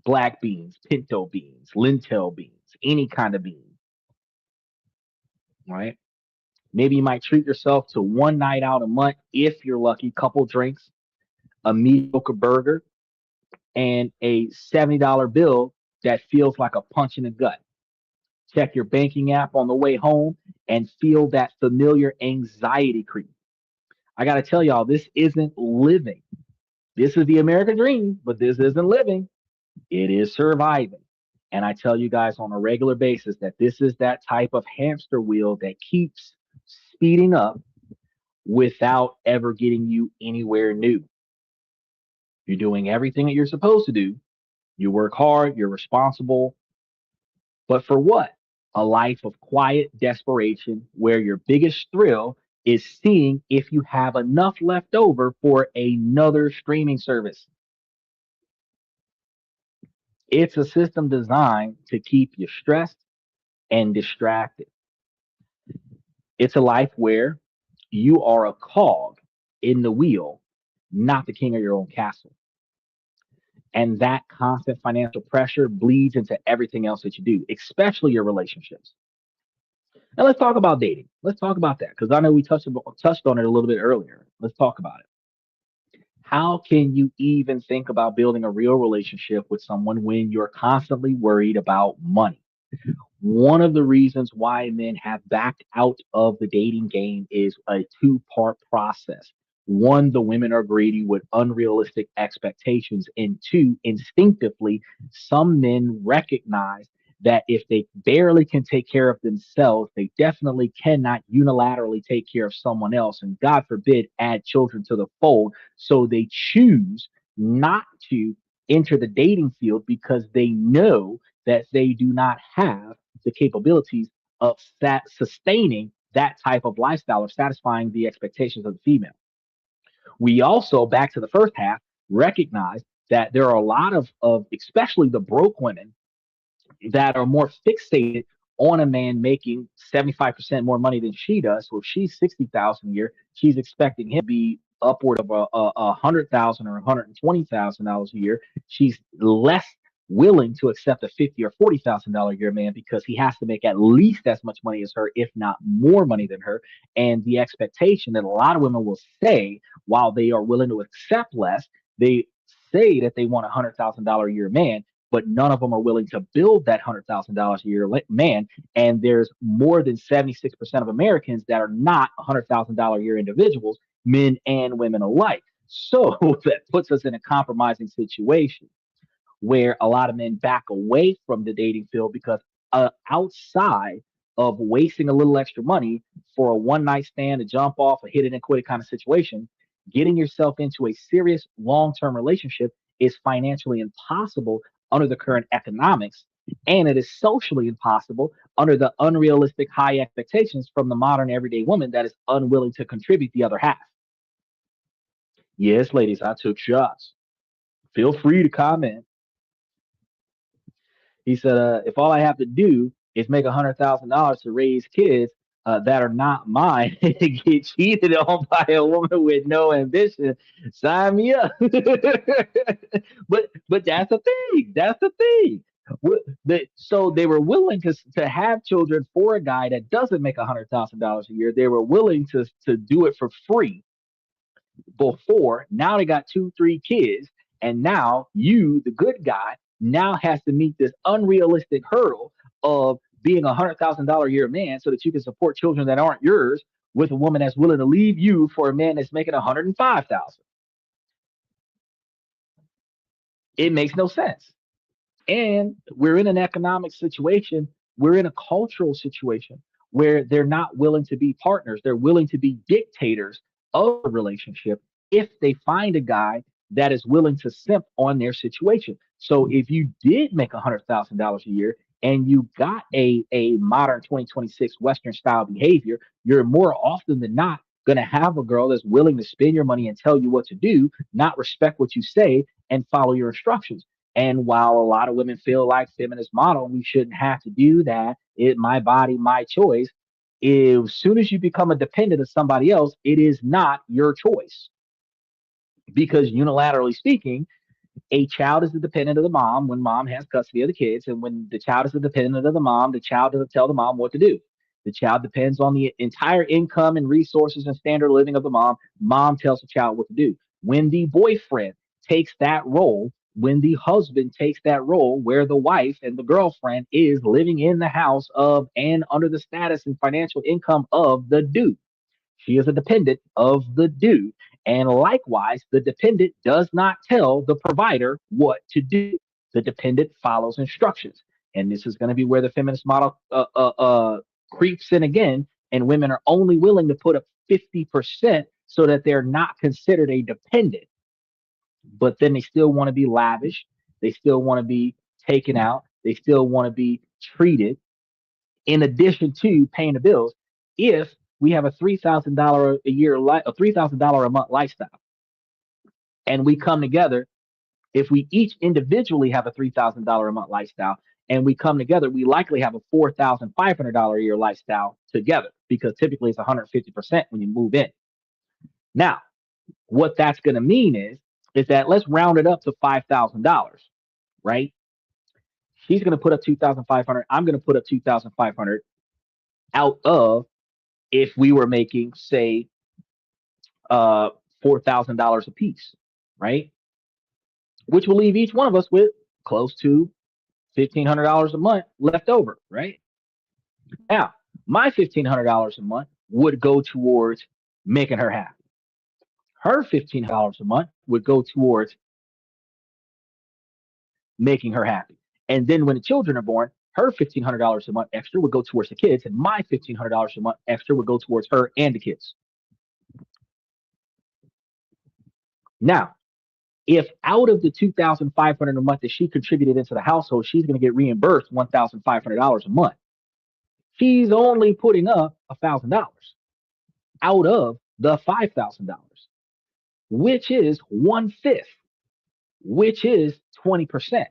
black beans, pinto beans, lentil beans, any kind of bean. Right? Maybe you might treat yourself to one night out a month if you're lucky, couple drinks, a mediocre burger, and a $70 bill that feels like a punch in the gut. Check your banking app on the way home and feel that familiar anxiety creep. I got to tell y'all, this isn't living. This is the American dream, but this isn't living. It is surviving. And I tell you guys on a regular basis that this is that type of hamster wheel that keeps speeding up without ever getting you anywhere new. You're doing everything that you're supposed to do. You work hard, you're responsible, but for what? A life of quiet desperation where your biggest thrill is seeing if you have enough left over for another streaming service. It's a system designed to keep you stressed and distracted. It's a life where you are a cog in the wheel, not the king of your own castle. And that constant financial pressure bleeds into everything else that you do, especially your relationships. Now let's talk about dating. Let's talk about that because I know we touched on it a little bit earlier. Let's talk about it. How can you even think about building a real relationship with someone when you're constantly worried about money? One of the reasons why men have backed out of the dating game is a two-part process. One, the women are greedy with unrealistic expectations. And two, instinctively, some men recognize that if they barely can take care of themselves, they definitely cannot unilaterally take care of someone else. And God forbid, add children to the fold. So they choose not to enter the dating field because they know that they do not have the capabilities of sustaining that type of lifestyle or satisfying the expectations of the female. We also, back to the first half, recognize that there are a lot of especially the broke women that are more fixated on a man making 75% more money than she does. So if she's 60,000 a year, she's expecting him to be upward of a 100,000 or $120,000 a year. She's less willing to accept a 50 or $40,000 a year man because he has to make at least as much money as her, if not more money than her. And the expectation that a lot of women will say, while they are willing to accept less, they say that they want $100,000 a year man, but none of them are willing to build that $100,000 a year man. And there's more than 76% of Americans that are not $100,000 a year individuals, men and women alike. So that puts us in a compromising situation where a lot of men back away from the dating field because outside of wasting a little extra money for a one night stand, a jump off, a hit it and quit it kind of situation, getting yourself into a serious long term relationship is financially impossible under the current economics. And it is socially impossible under the unrealistic high expectations from the modern everyday woman that is unwilling to contribute the other half. Yes, ladies, I took shots. Feel free to comment. He said, if all I have to do is make $100,000 to raise kids that are not mine and get cheated on by a woman with no ambition, sign me up. but that's the thing. That's the thing. So they were willing to have children for a guy that doesn't make $100,000 a year. They were willing to do it for free before. Now they got two, three kids, and now you, the good guy, now has to meet this unrealistic hurdle of being $100,000 a year man so that you can support children that aren't yours with a woman that's willing to leave you for a man that's making 105,000. It makes no sense. And we're in an economic situation, we're in a cultural situation where they're not willing to be partners. They're willing to be dictators of a relationship if they find a guy that is willing to simp on their situation. So if you did make $100,000 a year and you got a modern 2026 Western style behavior, you're more often than not going to have a girl that's willing to spend your money and tell you what to do, not respect what you say, and follow your instructions. And while a lot of women feel like feminist model, we shouldn't have to do that. It my body, my choice. As soon as you become a dependent of somebody else, it is not your choice. Because unilaterally speaking, a child is the dependent of the mom when mom has custody of the kids. And when the child is the dependent of the mom, the child doesn't tell the mom what to do. The child depends on the entire income and resources and standard of living of the mom. Mom tells the child what to do. When the boyfriend takes that role, when the husband takes that role where the wife and the girlfriend is living in the house of and under the status and financial income of the dude. She is a dependent of the dude. And likewise, the dependent does not tell the provider what to do. The dependent follows instructions. And this is going to be where the feminist model creeps in again. And women are only willing to put up 50% so that they're not considered a dependent. But then they still want to be lavish. They still want to be taken out. They still want to be treated in addition to paying the bills. If we have a $3,000 a year, a $3,000 a month lifestyle, and we come together, if we each individually have a $3,000 a month lifestyle, and we come together, we likely have a $4,500 a year lifestyle together because typically it's 150% when you move in. Now, what that's going to mean is that let's round it up to $5,000, right? She's going to put up 2,500. I'm going to put up 2,500 out of if we were making, say, $4,000 a piece, right? Which will leave each one of us with close to $1,500 a month left over, right? Now, my $1,500 a month would go towards making her happy. Her $1,500 a month would go towards making her happy. And then when the children are born, her $1,500 a month extra would go towards the kids, and my $1,500 a month extra would go towards her and the kids. Now, if out of the $2,500 a month that she contributed into the household, she's going to get reimbursed $1,500 a month. She's only putting up $1,000 out of the $5,000, which is 1/5, which is 20%.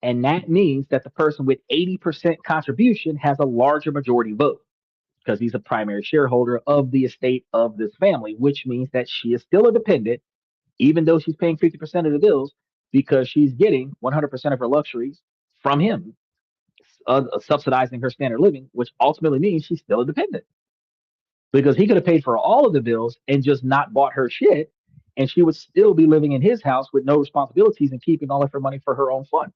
And that means that the person with 80% contribution has a larger majority vote because he's a primary shareholder of the estate of this family, which means that she is still a dependent, even though she's paying 50% of the bills, because she's getting 100% of her luxuries from him, subsidizing her standard of living, which ultimately means she's still a dependent because he could have paid for all of the bills and just not bought her shit. And she would still be living in his house with no responsibilities and keeping all of her money for her own fun.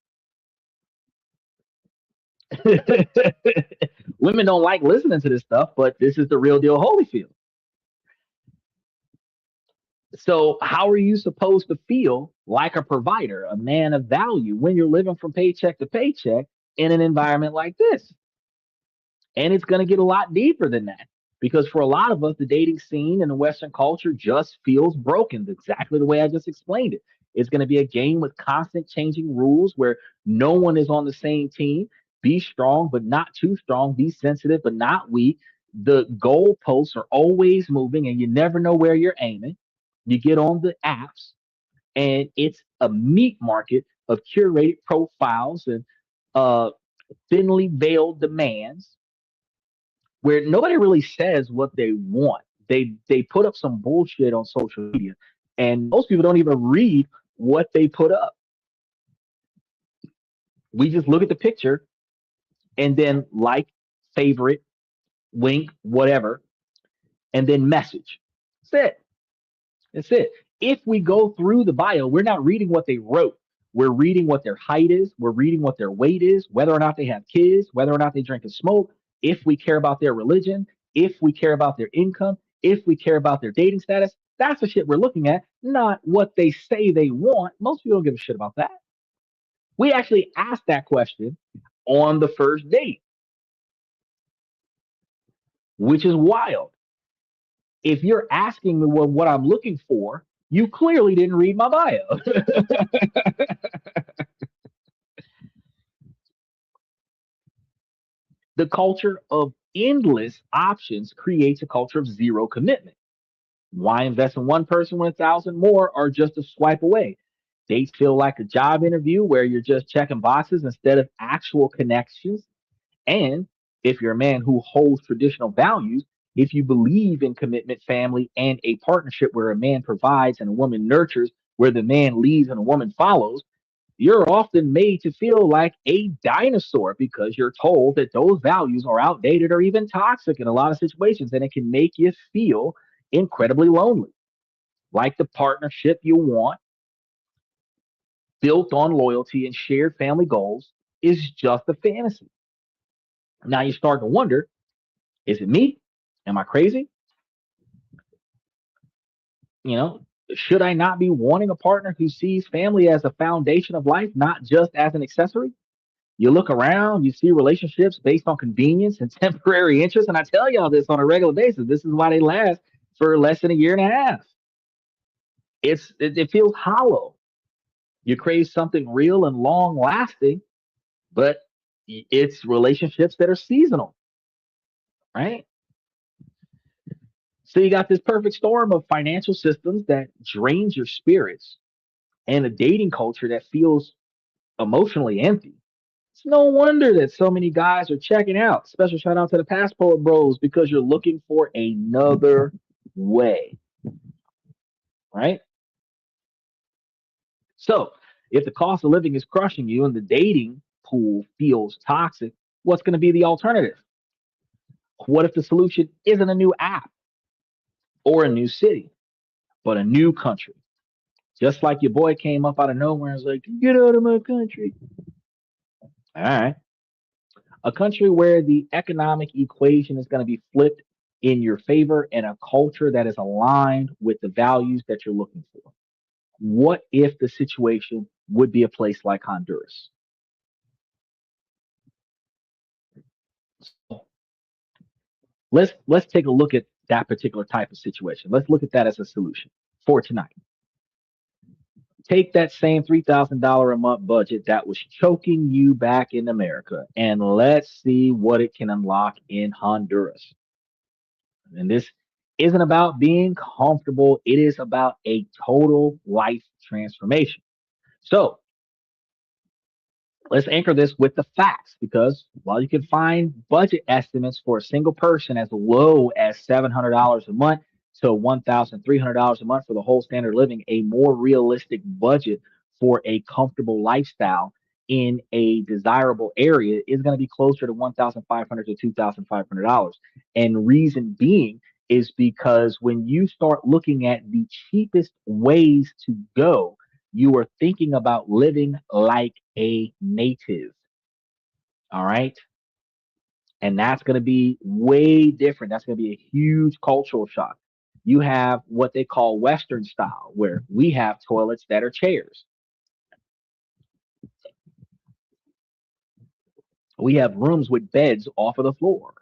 Women don't like listening to this stuff, but this is the real deal Holyfield. So how are you supposed to feel like a provider, a man of value, when you're living from paycheck to paycheck in an environment like this? And it's going to get a lot deeper than that because for a lot of us, the dating scene in the Western culture just feels broken, exactly the way I just explained it. It's going to be a game with constant changing rules where no one is on the same team. Be strong, but not too strong. Be sensitive, but not weak. The goalposts are always moving and you never know where you're aiming. You get on the apps and it's a meat market of curated profiles and uh, thinly veiled demands where nobody really says what they want. They put up some bullshit on social media, and most people don't even read what they put up. We just look at the picture and then like, favorite, wink, whatever, and then message. That's it. That's it. If we go through the bio, we're not reading what they wrote. We're reading what their height is. We're reading what their weight is, whether or not they have kids, whether or not they drink and smoke, if we care about their religion, if we care about their income, if we care about their dating status. That's the shit we're looking at, not what they say they want. Most people don't give a shit about that. We actually asked that question on the first date, which is wild. If you're asking me what I'm looking for, you clearly didn't read my bio. The culture of endless options creates a culture of zero commitment. Why invest in one person when 1,000 more are just a swipe away? Dates feel like a job interview where you're just checking boxes instead of actual connections. And if you're a man who holds traditional values, if you believe in commitment, family, and a partnership where a man provides and a woman nurtures, where the man leads and a woman follows, you're often made to feel like a dinosaur because you're told that those values are outdated or even toxic in a lot of situations, and it can make you feel incredibly lonely. Like the partnership you want, built on loyalty and shared family goals, is just a fantasy. Now you start to wonder, is it me? Am I crazy? You know, should I not be wanting a partner who sees family as a foundation of life, not just as an accessory? You look around, you see relationships based on convenience and temporary interest. And I tell y'all this on a regular basis. This is why they last for less than a year and a half. It feels hollow. You crave something real and long lasting, but it's relationships that are seasonal, right? So you got this perfect storm of financial systems that drains your spirits and a dating culture that feels emotionally empty. It's no wonder that so many guys are checking out. Special shout out to the passport bros because you're looking for another way, right? So if the cost of living is crushing you and the dating pool feels toxic, what's going to be the alternative? What if the solution isn't a new app or a new city, but a new country? Just like your boy came up out of nowhere and was like, get out of my country. All right. A country where the economic equation is going to be flipped in your favor and a culture that is aligned with the values that you're looking for. What if the situation would be a place like Honduras? Let's take a look at that particular type of situation. Let's look at that as a solution for tonight. Take that same $3,000 a month budget that was choking you back in America, and let's see what it can unlock in Honduras. And this isn't about being comfortable, it is about a total life transformation. So let's anchor this with the facts because while you can find budget estimates for a single person as low as $700 a month to $1,300 a month for the whole standard living, a more realistic budget for a comfortable lifestyle in a desirable area is going to be closer to $1,500 to $2,500. And reason being is because when you start looking at the cheapest ways to go, you are thinking about living like a native. All right. And that's going to be way different. That's going to be a huge cultural shock. You have what they call Western style, where we have toilets that are chairs. We have rooms with beds off of the floor.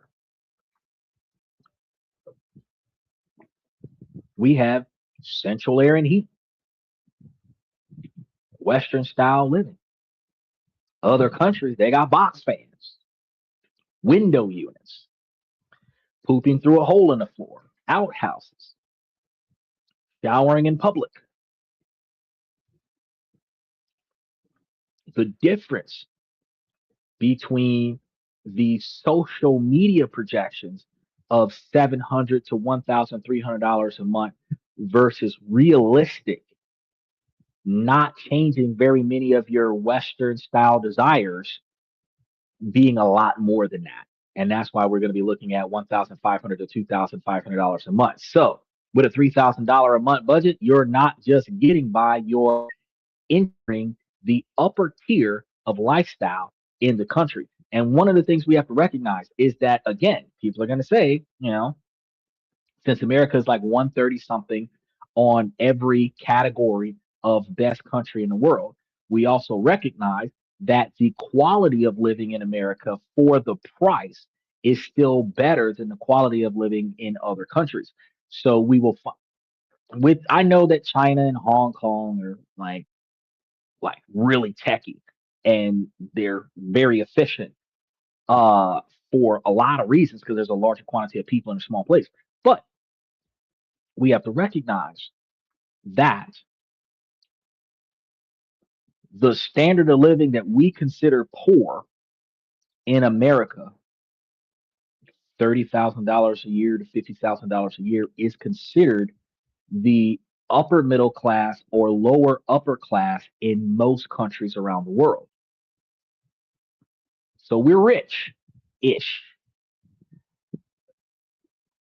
We have central air and heat, Western style living. Other countries, they got box fans, window units, pooping through a hole in the floor, outhouses, showering in public. The difference between the social media projections of 700 to $1,300 a month versus realistic, not changing very many of your Western style desires being a lot more than that. And that's why we're going to be looking at $1,500 to $2,500 a month. So with a $3,000 a month budget, you're not just getting by, you're entering the upper tier of lifestyle in the country. And one of the things we have to recognize is that, again, people are going to say, since America is like 130 something on every category of best country in the world, we also recognize that the quality of living in America for the price is still better than the quality of living in other countries. So we will with I know that China and Hong Kong are like really techy and they're very efficient uh for a lot of reasons because there's a larger quantity of people in a small place. But we have to recognize that the standard of living that we consider poor in America, $30,000 a year to $50,000 a year, is considered the upper middle class or lower upper class in most countries around the world. So we're rich ish.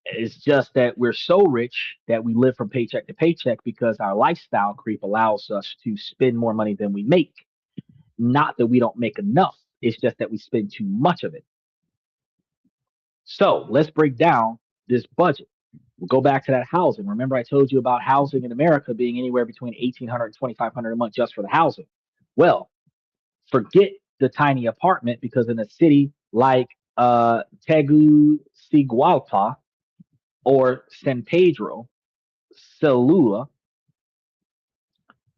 It's just that we're so rich that we live from paycheck to paycheck because our lifestyle creep allows us to spend more money than we make. Not that we don't make enough, it's just that we spend too much of it. So let's break down this budget. We'll go back to that housing. Remember, I told you about housing in America being anywhere between 1,800 and 2,500 a month just for the housing. Well, forget the tiny apartment because in a city like Tegucigalpa or San Pedro Sula,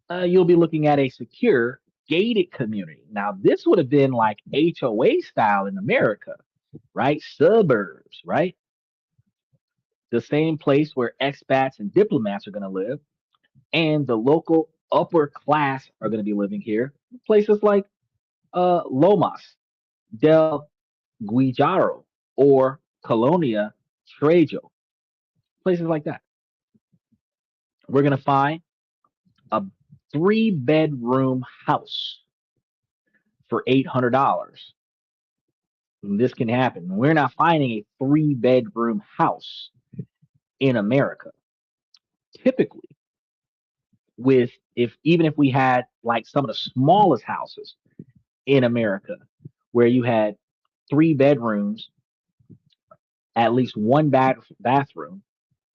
you'll be looking at a secure, gated community. Now, this would have been like HOA style in America, right? Suburbs, right? The same place where expats and diplomats are going to live, and the local upper class are going to be living here. Places like Lomas del Guijaro or Colonia Trejo, places like that. We're going to find a 3-bedroom house for $800. This can happen. We're not finding a 3-bedroom house in America. Typically, with if even if we had like some of the smallest houses in America, where you had 3 bedrooms, at least one bathroom,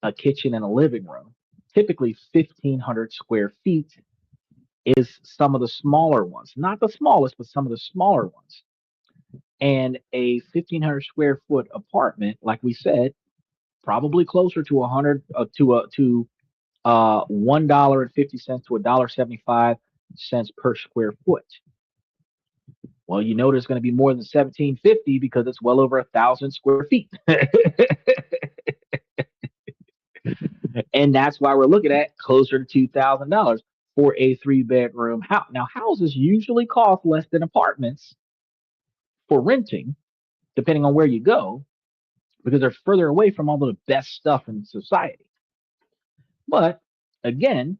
a kitchen, and a living room, typically 1,500 square feet is some of the smaller ones. Not the smallest, but some of the smaller ones. And a 1,500 square foot apartment, like we said, probably closer to 100 to $1.50 to $1.75 per square foot. Well, you know there's going to be more than 1,750 because it's well over 1,000 square feet. And that's why we're looking at closer to $2,000 for a 3-bedroom house. Now, houses usually cost less than apartments for renting, depending on where you go, because they're further away from all the best stuff in society. But again,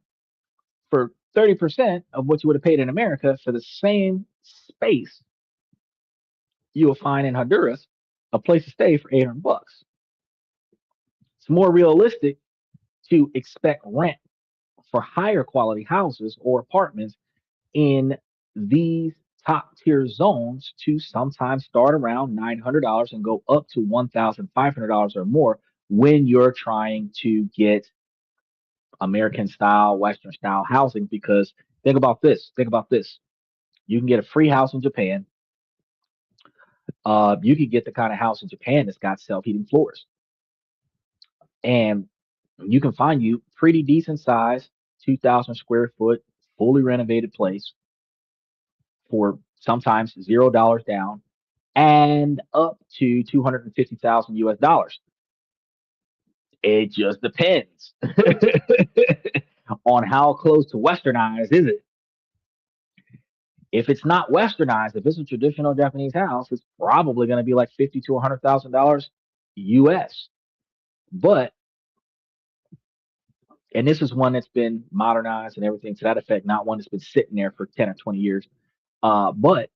for 30% of what you would have paid in America for the same space, you will find in Honduras a place to stay for $800. It's more realistic to expect rent for higher quality houses or apartments in these top tier zones to sometimes start around $900 and go up to $1,500 or more when you're trying to get American style, Western style housing. Because think about this. Think about this. You can get a free house in Japan. You could get the kind of house in Japan that's got self-heating floors, and you can find you pretty decent size, 2,000 square foot, fully renovated place for sometimes $0 down and up to 250,000 US dollars. It just depends on how close to westernized is it. If it's not westernized, if it's a traditional Japanese house, it's probably going to be like 50 to $100,000 US. But and this is one that's been modernized and everything to that effect, not one that's been sitting there for 10 or 20 years. But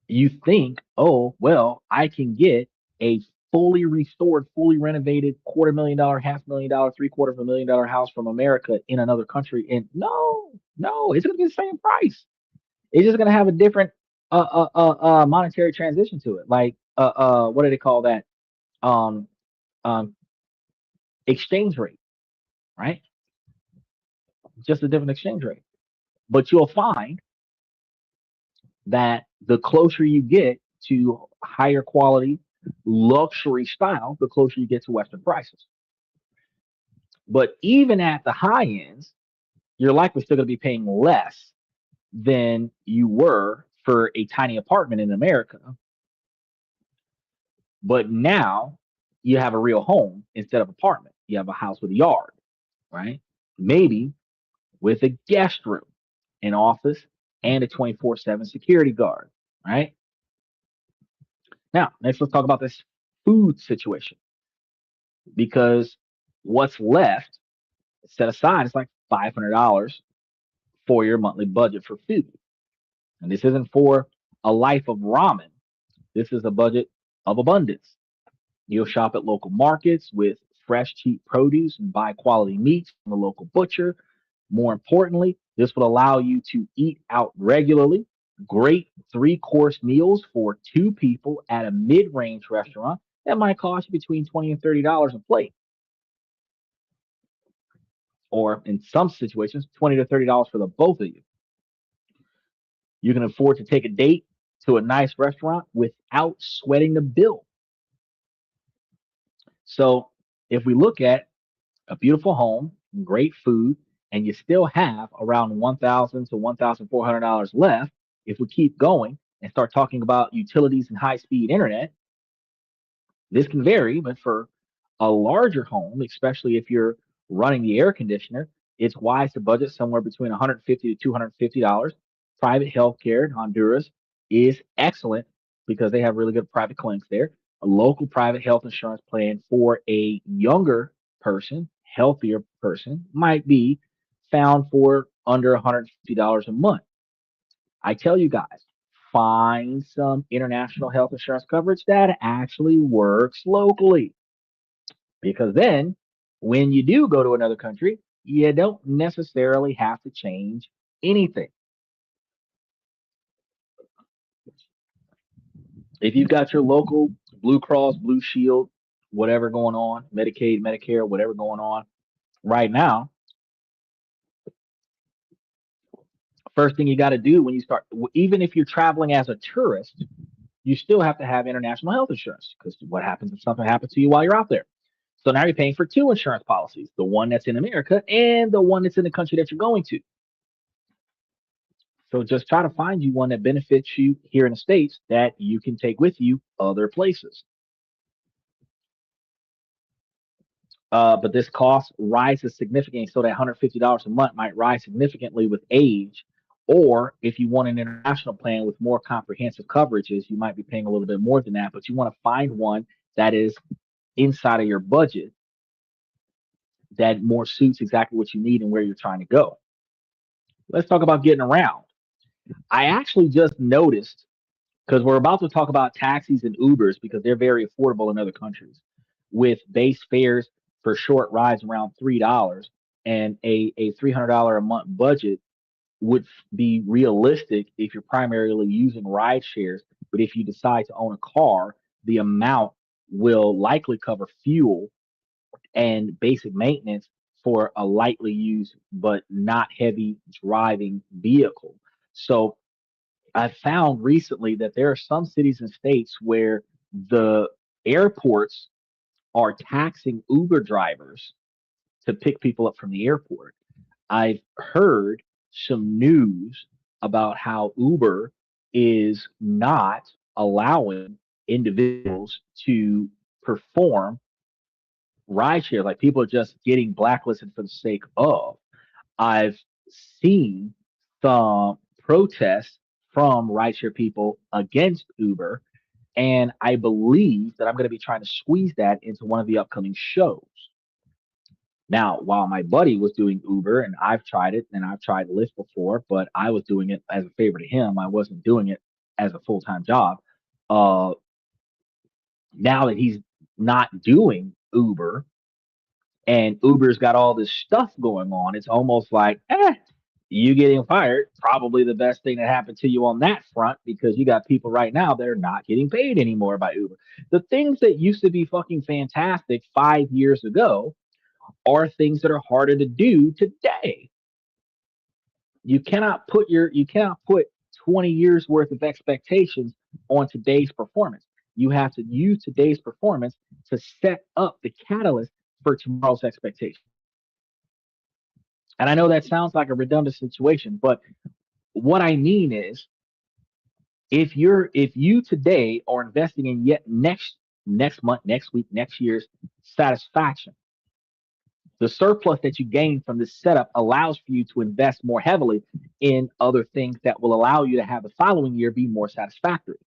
you think, oh, well, I can get a fully restored, fully renovated $250,000, $500,000, $750,000 house from America in another country. And no, it's going to be the same price. It's just going to have a different monetary transition to it. Like, what do they call that? Um, um, exchange rate, right? Just a different exchange rate. But you'll find that the closer you get to higher quality luxury style, the closer you get to Western prices. But even at the high ends, you're likely still going to be paying less than you were for a tiny apartment in America. But now you have a real home instead of apartment. You have a house with a yard, right? Maybe with a guest room, an office, and a 24/7 security guard, right? Now, next let's talk about this food situation because what's left set aside, it's like $500 for your monthly budget for food. And this isn't for a life of ramen. This is a budget of abundance. You'll shop at local markets with fresh, cheap produce and buy quality meats from the local butcher. More importantly, this will allow you to eat out regularly. Great three-course meals for two people at a mid-range restaurant that might cost you between $20 and $30 a plate, or in some situations, $20 to $30 for the both of you. You can afford to take a date to a nice restaurant without sweating the bill. So if we look at a beautiful home, great food, and you still have around $1,000 to $1,400 left, if we keep going and start talking about utilities and high-speed internet, this can vary, but for a larger home, especially if you're running the air conditioner, it's wise to budget somewhere between $150 to $250. Private healthcare in Honduras is excellent because they have really good private clinics there. A local private health insurance plan for a younger person, healthier person, might be found for under $150 a month. I tell you guys, find some international health insurance coverage that actually works locally. Because then, when you do go to another country, you don't necessarily have to change anything. If you've got your local Blue Cross, Blue Shield, whatever going on, Medicaid, Medicare, whatever going on right now, first thing you got to do when you start, even if you're traveling as a tourist, you still have to have international health insurance because what happens if something happens to you while you're out there? So now you're paying for two insurance policies, the one that's in America and the one that's in the country that you're going to. So just try to find you one that benefits you here in the States that you can take with you other places. But this cost rises significantly, so that $150 a month might rise significantly with age. Or if you want an international plan with more comprehensive coverages, you might be paying a little bit more than that. But you want to find one that is inside of your budget that more suits exactly what you need and where you're trying to go. Let's talk about getting around. I actually just noticed because we're about to talk about taxis and Ubers because they're very affordable in other countries with base fares for short rides around $3 and a $300 a month budget would be realistic if you're primarily using ride shares. But if you decide to own a car, the amount will likely cover fuel and basic maintenance for a lightly used but not heavy driving vehicle. So I found recently that there are some cities and states where the airports are taxing Uber drivers to pick people up from the airport. I've heard some news about how Uber is not allowing individuals to perform rideshare. Like people are just getting blacklisted for the sake of. I've seen some protests from rideshare people against Uber, and I believe that I'm going to be trying to squeeze that into one of the upcoming shows. Now, while my buddy was doing Uber, and I've tried it, and I've tried Lyft before, but I was doing it as a favor to him. I wasn't doing it as a full time job. Uh, Now that he's not doing Uber, and Uber's got all this stuff going on, it's almost like, you getting fired, probably the best thing that happened to you on that front because you got people right now that are not getting paid anymore by Uber. The things that used to be fucking fantastic 5 years ago are things that are harder to do today. You cannot put 20 years worth of expectations on today's performance. You have to use today's performance to set up the catalyst for tomorrow's expectation. And I know that sounds like a redundant situation, but what I mean is if you today are investing in yet next month, next week, next year's satisfaction, the surplus that you gain from this setup allows for you to invest more heavily in other things that will allow you to have the following year be more satisfactory.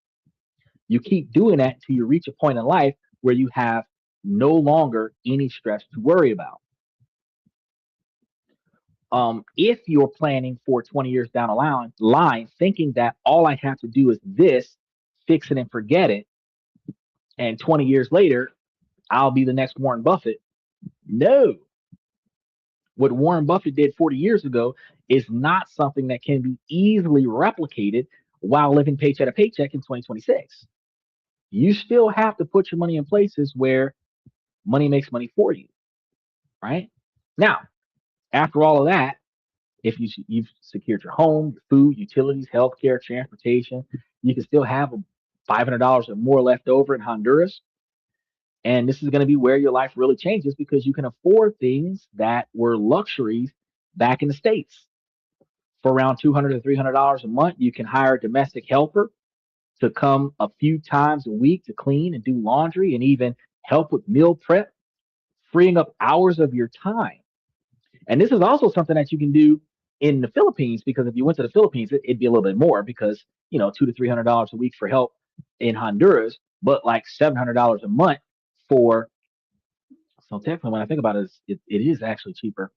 You keep doing that until you reach a point in life where you have no longer any stress to worry about. If you're planning for 20 years down the line, thinking that all I have to do is this, fix it and forget it, and 20 years later, I'll be the next Warren Buffett. No, what Warren Buffett did 40 years ago is not something that can be easily replicated while living paycheck to paycheck in 2026. You still have to put your money in places where money makes money for you, right? Now, after all of that, if you've secured your home, your food, utilities, healthcare, transportation, you can still have $500 or more left over in Honduras. And this is going to be where your life really changes because you can afford things that were luxuries back in the States. For around $200 to $300 a month, you can hire a domestic helper to come a few times a week to clean and do laundry and even help with meal prep, freeing up hours of your time. And this is also something that you can do in the Philippines because if you went to the Philippines, it'd be a little bit more because $200 to $300 a week for help in Honduras, but like $700 a month for. So technically, when I think about it, it is actually cheaper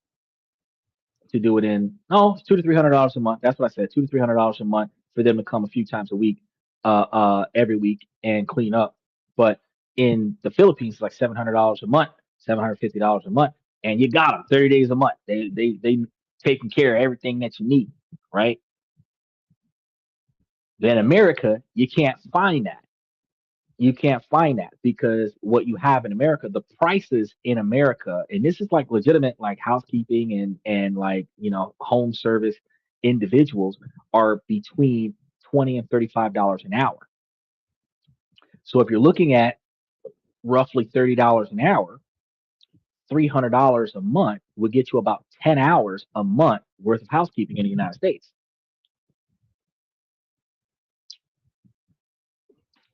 to do it in. No, it's $200 to $300 a month. That's what I said. $200 to $300 a month for them to come a few times a week, every week and clean up. But in the Philippines, it's like $700 a month, $750 a month, and you got them 30 days a month. They taking care of everything that you need, right? Then America, you can't find that. You can't find that because what you have in America, the prices in America, and this is like legitimate like housekeeping and like home service individuals are between $20 and $35 an hour. So if you're looking at roughly $30 an hour, $300 a month would get you about 10 hours a month worth of housekeeping in the United States.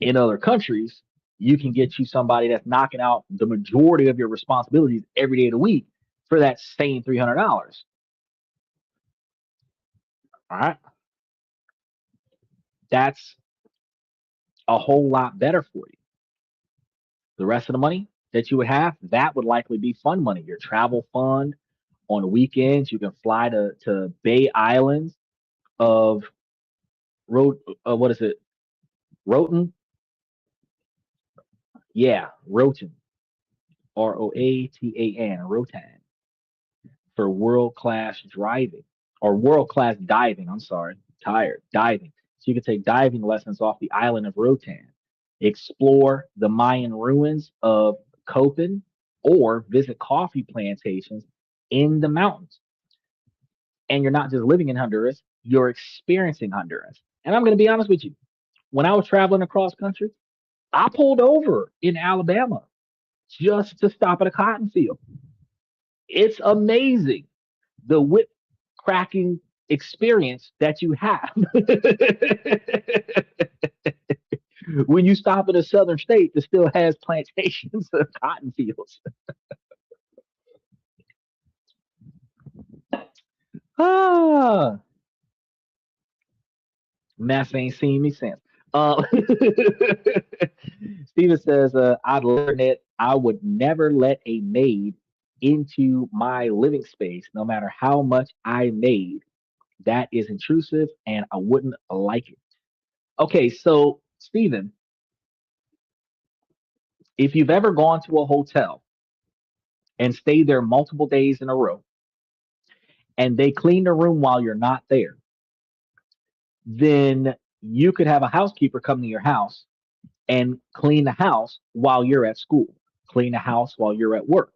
In other countries, you can get you somebody that's knocking out the majority of your responsibilities every day of the week for that same $300. All right. That's a whole lot better for you. The rest of the money that you would have, that would likely be fun money, your travel fund. On the weekends, you can fly to Bay Islands of what is it? Roten? Yeah, Roten. Roatan, Rotan, for world class driving or world class diving. I'm sorry, tired diving. So you can take diving lessons off the island of Rotan, explore the Mayan ruins of Copan, or visit coffee plantations in the mountains. And you're not just living in Honduras, you're experiencing Honduras. And I'm going to be honest with you. When I was traveling across country, I pulled over in Alabama just to stop at a cotton field. It's amazing the whip cracking experience that you have when you stop in a southern state that still has plantations of cotton fields. Ah, math ain't seen me since. Steven says, I'd learn it. I would never let a maid into my living space, no matter how much I made. That is intrusive and I wouldn't like it. Okay, so Steven, if you've ever gone to a hotel and stayed there multiple days in a row and they clean the room while you're not there, then you could have a housekeeper come to your house and clean the house while you're at school, clean the house while you're at work.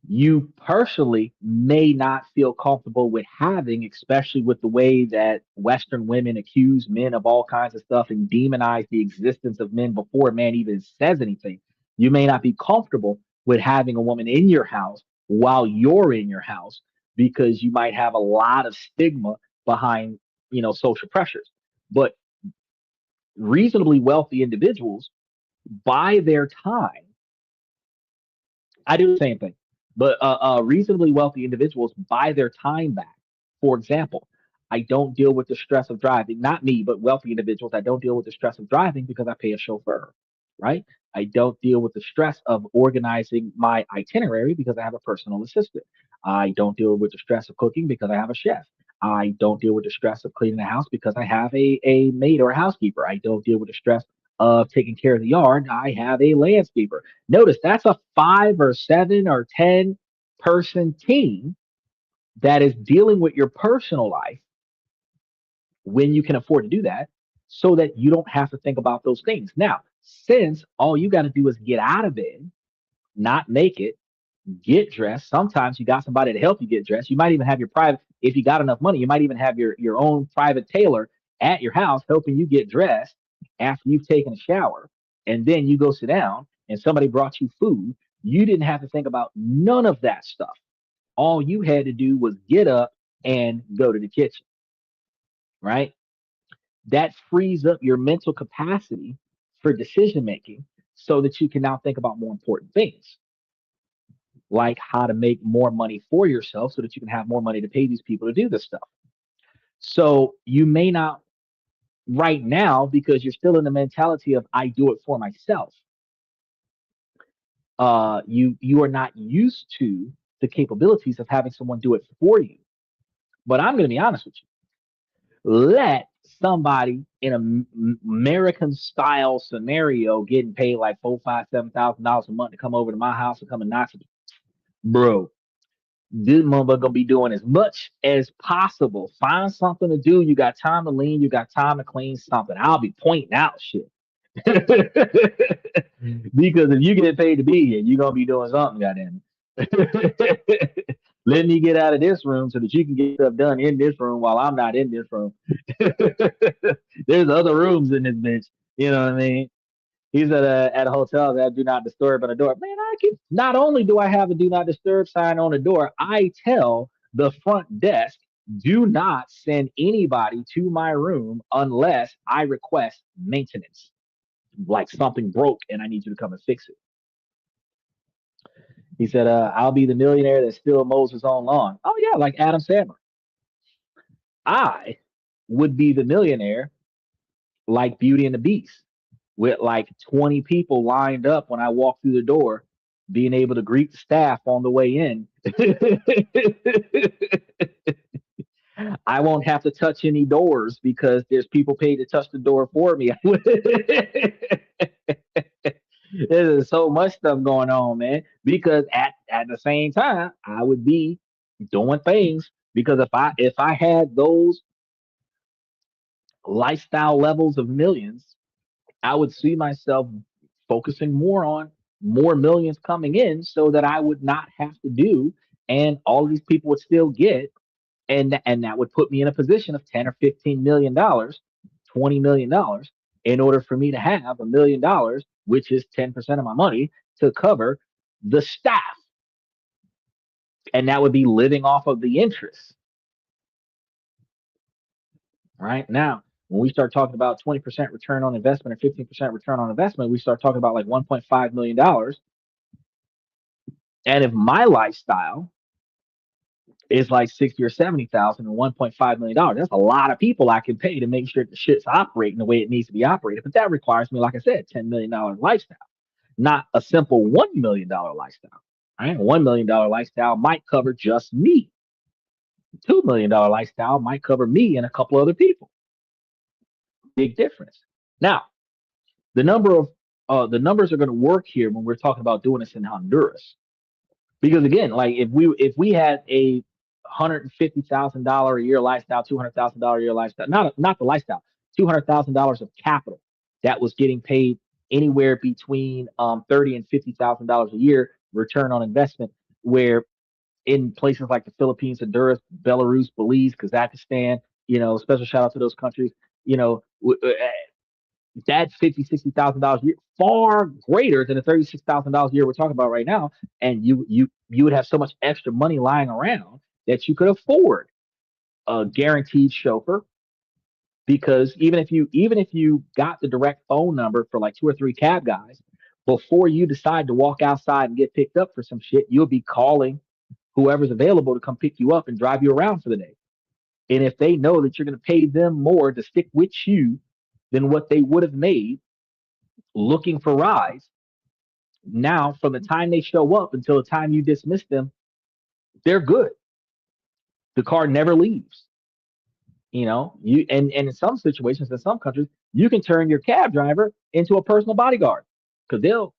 You personally may not feel comfortable with having, especially with the way that Western women accuse men of all kinds of stuff and demonize the existence of men before a man even says anything. You may not be comfortable with having a woman in your house while you're in your house because you might have a lot of stigma behind, social pressures. But reasonably wealthy individuals buy their time. I do the same thing, but reasonably wealthy individuals buy their time back. For example, I don't deal with the stress of driving. Not me, but wealthy individuals. I don't deal with the stress of driving because I pay a chauffeur, right? I don't deal with the stress of organizing my itinerary because I have a personal assistant. I don't deal with the stress of cooking because I have a chef. I don't deal with the stress of cleaning the house because I have a maid or a housekeeper. I don't deal with the stress of taking care of the yard. I have a landscaper. Notice that's a 5 or 7 or 10 person team that is dealing with your personal life when you can afford to do that so that you don't have to think about those things. Now, since all you got to do is get out of bed, not naked, get dressed. Sometimes you got somebody to help you get dressed. You might even have your private, if you got enough money, you might even have your own private tailor at your house helping you get dressed after you've taken a shower. And then you go sit down and somebody brought you food. You didn't have to think about none of that stuff. All you had to do was get up and go to the kitchen, right? That frees up your mental capacity for decision making so that you can now think about more important things like how to make more money for yourself so that you can have more money to pay these people to do this stuff. So you may not right now because you're still in the mentality of I do it for myself. You are not used to the capabilities of having someone do it for you. But I'm going to be honest with you. Let somebody in an American style scenario getting paid like four, five, $7,000 a month to come over to my house and come and knock it, bro. This motherfucker gonna be doing as much as possible. Find something to do. You got time to lean. You got time to clean something. I'll be pointing out shit. Because if you get paid to be here, you're gonna be doing something, goddamn. Let me get out of this room so that you can get stuff done in this room while I'm not in this room. There's other rooms in this bitch. You know what I mean? He's at a hotel that do not disturb on the door. Man, I can not only do I have a do not disturb sign on the door, I tell the front desk, do not send anybody to my room unless I request maintenance. Like something broke and I need you to come and fix it. He said, I'll be the millionaire that still mows his own lawn. Oh yeah, like Adam Sandler. I would be the millionaire like Beauty and the Beast, with like 20 people lined up when I walk through the door, being able to greet the staff on the way in. I won't have to touch any doors because there's people paid to touch the door for me. There's so much stuff going on, man. Because at the same time, I would be doing things because if I had those lifestyle levels of millions, I would see myself focusing more on more millions coming in so that I would not have to do, and all of these people would still get, and that would put me in a position of 10 or $15 million, $20 million, in order for me to have $1 million, which is 10% of my money, to cover the staff, and that would be living off of the interest. Right now, when we start talking about 20% return on investment or 15% return on investment, we start talking about like $1.5 million. And if my lifestyle is like 60 or 70,000 and $1.5 million, that's a lot of people I can pay to make sure the shit's operating the way it needs to be operated. But that requires me, like I said, $10 million lifestyle, not a simple $1 million lifestyle. Right? $1 million lifestyle might cover just me. $2 million lifestyle might cover me and a couple other people. Big difference. Now, the numbers are going to work here when we're talking about doing this in Honduras. Because again, like if we had a $150,000 a year lifestyle, $200,000 a year lifestyle, not the lifestyle, $200,000 of capital that was getting paid anywhere between 30 and $50,000 a year return on investment, where in places like the Philippines, Honduras, Belarus, Belize, Kazakhstan, special shout out to those countries, that's 50, $60,000 a year, far greater than the $36,000 a year we're talking about right now. And you would have so much extra money lying around that you could afford a guaranteed chauffeur. Because even if you got the direct phone number for like two or three cab guys, before you decide to walk outside and get picked up for some shit, you'll be calling whoever's available to come pick you up and drive you around for the day. And if they know that you're going to pay them more to stick with you than what they would have made looking for rides, now from the time they show up until the time you dismiss them, they're good. The car never leaves. You and in some situations, in some countries, you can turn your cab driver into a personal bodyguard because they'll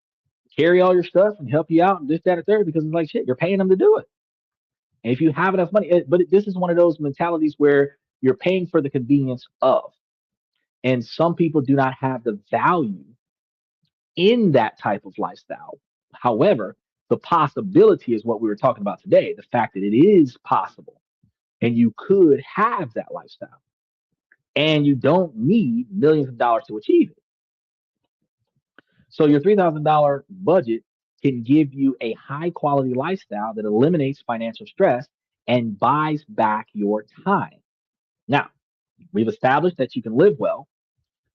carry all your stuff and help you out and this, that, or third because it's like shit, you're paying them to do it. And if you have enough money, this is one of those mentalities where you're paying for the convenience of. And some people do not have the value in that type of lifestyle. However, the possibility is what we were talking about today, the fact that it is possible and you could have that lifestyle and you don't need millions of dollars to achieve it. So your $3,000 budget can give you a high quality lifestyle that eliminates financial stress and buys back your time. Now, we've established that you can live well.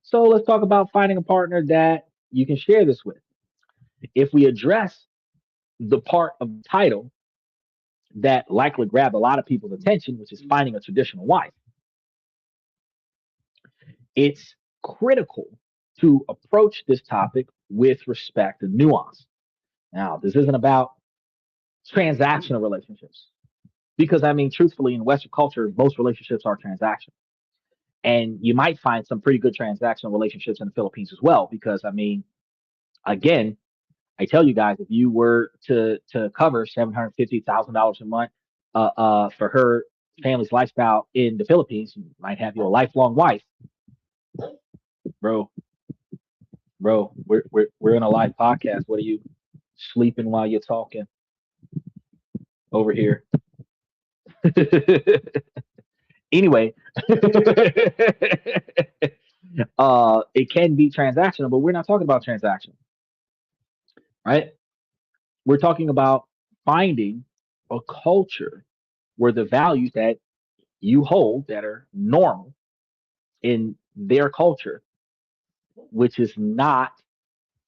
So let's talk about finding a partner that you can share this with. If we address the part of the title that likely grabbed a lot of people's attention, which is finding a traditional wife, it's critical to approach this topic with respect and nuance. Now, this isn't about transactional relationships because, I mean, truthfully, in Western culture, most relationships are transactional. And you might find some pretty good transactional relationships in the Philippines as well, because, I mean, again, I tell you guys, if you were to cover $750,000 a month for her family's lifestyle in the Philippines, you might have your lifelong wife, bro. Bro, we're in a live podcast. What are you sleeping while you're talking over here? Anyway, it can be transactional, but we're not talking about transaction, right? We're talking about finding a culture where the values that you hold that are normal in their culture, which is not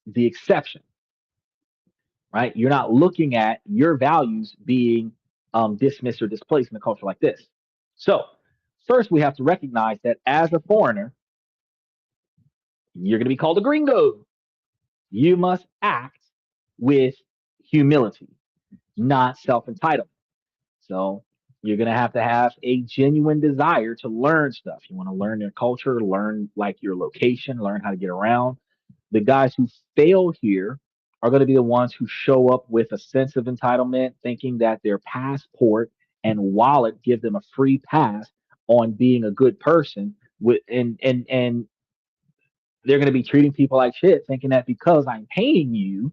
the exception, right? You're not looking at your values being dismissed or displaced in a culture like this. So, first, we have to recognize that as a foreigner, you're going to be called a gringo. You must act with humility, not self entitlement. So, you're going to have a genuine desire to learn stuff. You want to learn their culture, learn like your location, learn how to get around. The guys who fail here are going to be the ones who show up with a sense of entitlement, thinking that their passport and wallet give them a free pass on being a good person. And they're going to be treating people like shit, thinking that because I'm paying you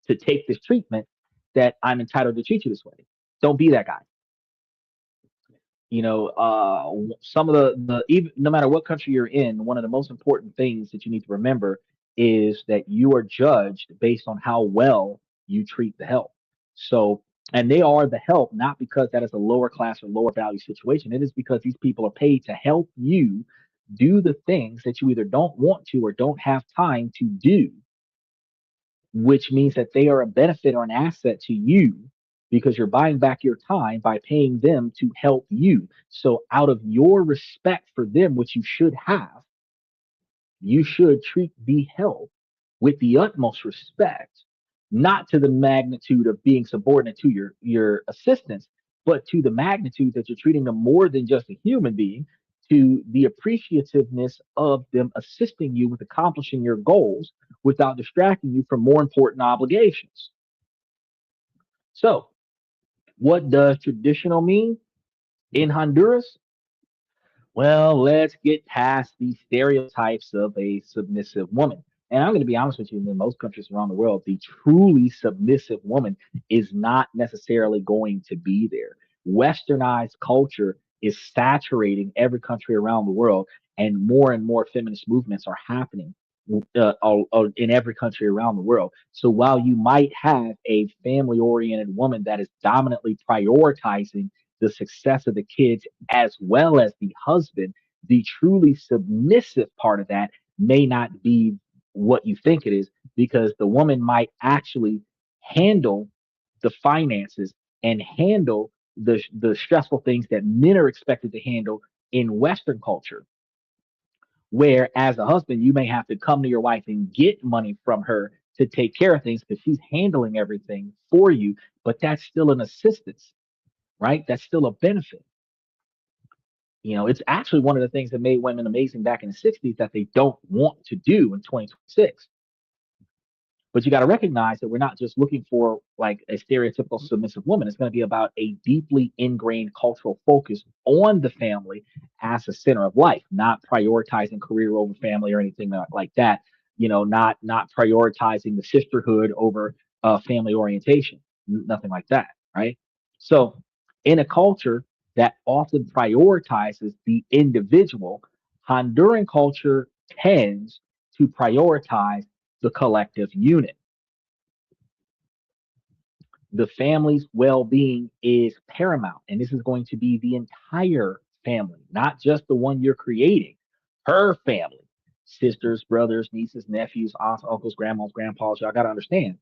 to take this treatment, that I'm entitled to treat you this way. Don't be that guy. Some of the even no matter what country you're in, one of the most important things that you need to remember is that you are judged based on how well you treat the help. So, and they are the help not because that is a lower class or lower value situation. It is because these people are paid to help you do the things that you either don't want to or don't have time to do, which means that they are a benefit or an asset to you because you're buying back your time by paying them to help you. So, out of your respect for them, which you should have, you should treat the help with the utmost respect, not to the magnitude of being subordinate to your assistants, but to the magnitude that you're treating them more than just a human being, to the appreciativeness of them assisting you with accomplishing your goals without distracting you from more important obligations. So, what does traditional mean in Honduras? Well, let's get past the stereotypes of a submissive woman. And I'm going to be honest with you, in most countries around the world, the truly submissive woman is not necessarily going to be there. Westernized culture is saturating every country around the world, and more feminist movements are happening in every country around the world. So while you might have a family oriented woman that is dominantly prioritizing the success of the kids as well as the husband, the truly submissive part of that may not be what you think it is because the woman might actually handle the finances and handle the stressful things that men are expected to handle in Western culture. Where as a husband, you may have to come to your wife and get money from her to take care of things because she's handling everything for you, but that's still an assistance. right? That's still a benefit. It's actually one of the things that made women amazing back in the 60s that they don't want to do in 2026. But you got to recognize that we're not just looking for like a stereotypical submissive woman. It's going to be about a deeply ingrained cultural focus on the family as a center of life, not prioritizing career over family or anything like that. Not prioritizing the sisterhood over family orientation, nothing like that, right? So, in a culture that often prioritizes the individual, Honduran culture tends to prioritize the collective unit. The family's well being is paramount, and this is going to be the entire family, not just the one you're creating. Her family, sisters, brothers, nieces, nephews, aunts, uncles, grandmas, grandpas. Y'all got to understand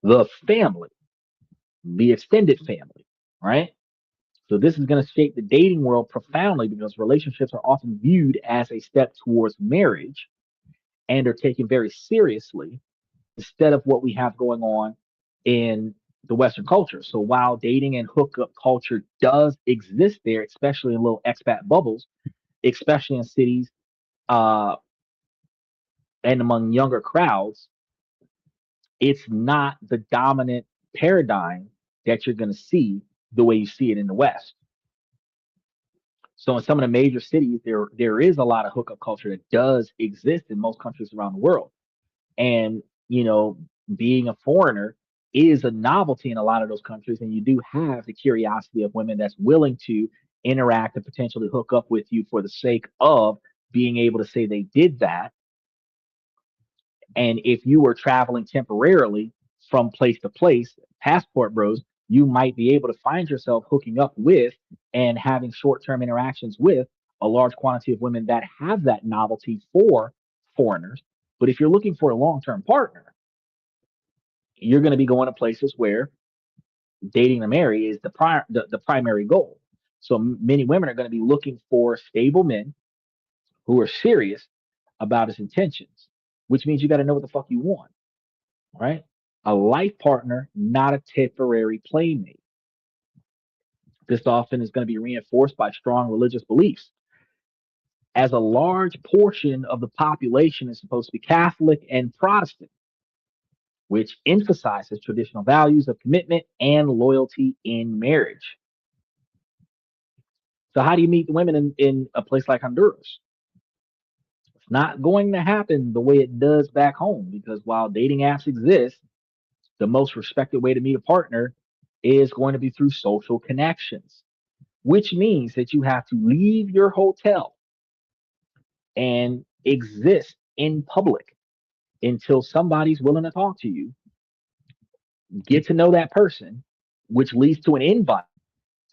the family, the extended family, right? So, this is going to shape the dating world profoundly because relationships are often viewed as a step towards marriage and are taken very seriously instead of what we have going on in the Western culture. So while dating and hookup culture does exist there, especially in little expat bubbles, especially in cities uh, and among younger crowds, it's not the dominant paradigm that you're going to see the way you see it in the West. So in some of the major cities, there is a lot of hookup culture that does exist in most countries around the world. And, being a foreigner is a novelty in a lot of those countries. And you do have the curiosity of women that's willing to interact and potentially hook up with you for the sake of being able to say they did that. And if you were traveling temporarily from place to place, passport bros, you might be able to find yourself hooking up with and having short term interactions with a large quantity of women that have that novelty for foreigners. But if you're looking for a long term partner, you're going to be going to places where dating to marry is the primary goal. So many women are going to be looking for stable men who are serious about his intentions, which means you got to know what the fuck you want, right? A life partner, not a temporary playmate. This often is going to be reinforced by strong religious beliefs. As a large portion of the population is supposed to be Catholic and Protestant, which emphasizes traditional values of commitment and loyalty in marriage. So, how do you meet the women in a place like Honduras? It's not going to happen the way it does back home because while dating apps exist, the most respected way to meet a partner is going to be through social connections, which means that you have to leave your hotel and exist in public until somebody's willing to talk to you, get to know that person, which leads to an invite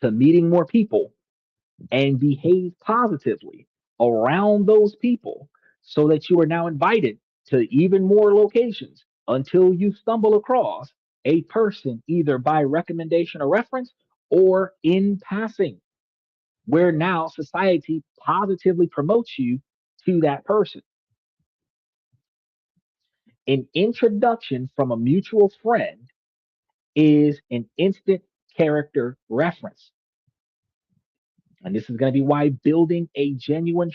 to meeting more people and behave positively around those people so that you are now invited to even more locations until you stumble across a person either by recommendation or reference or in passing, where now society positively promotes you to that person. An introduction from a mutual friend is an instant character reference. And this is going to be why building a genuine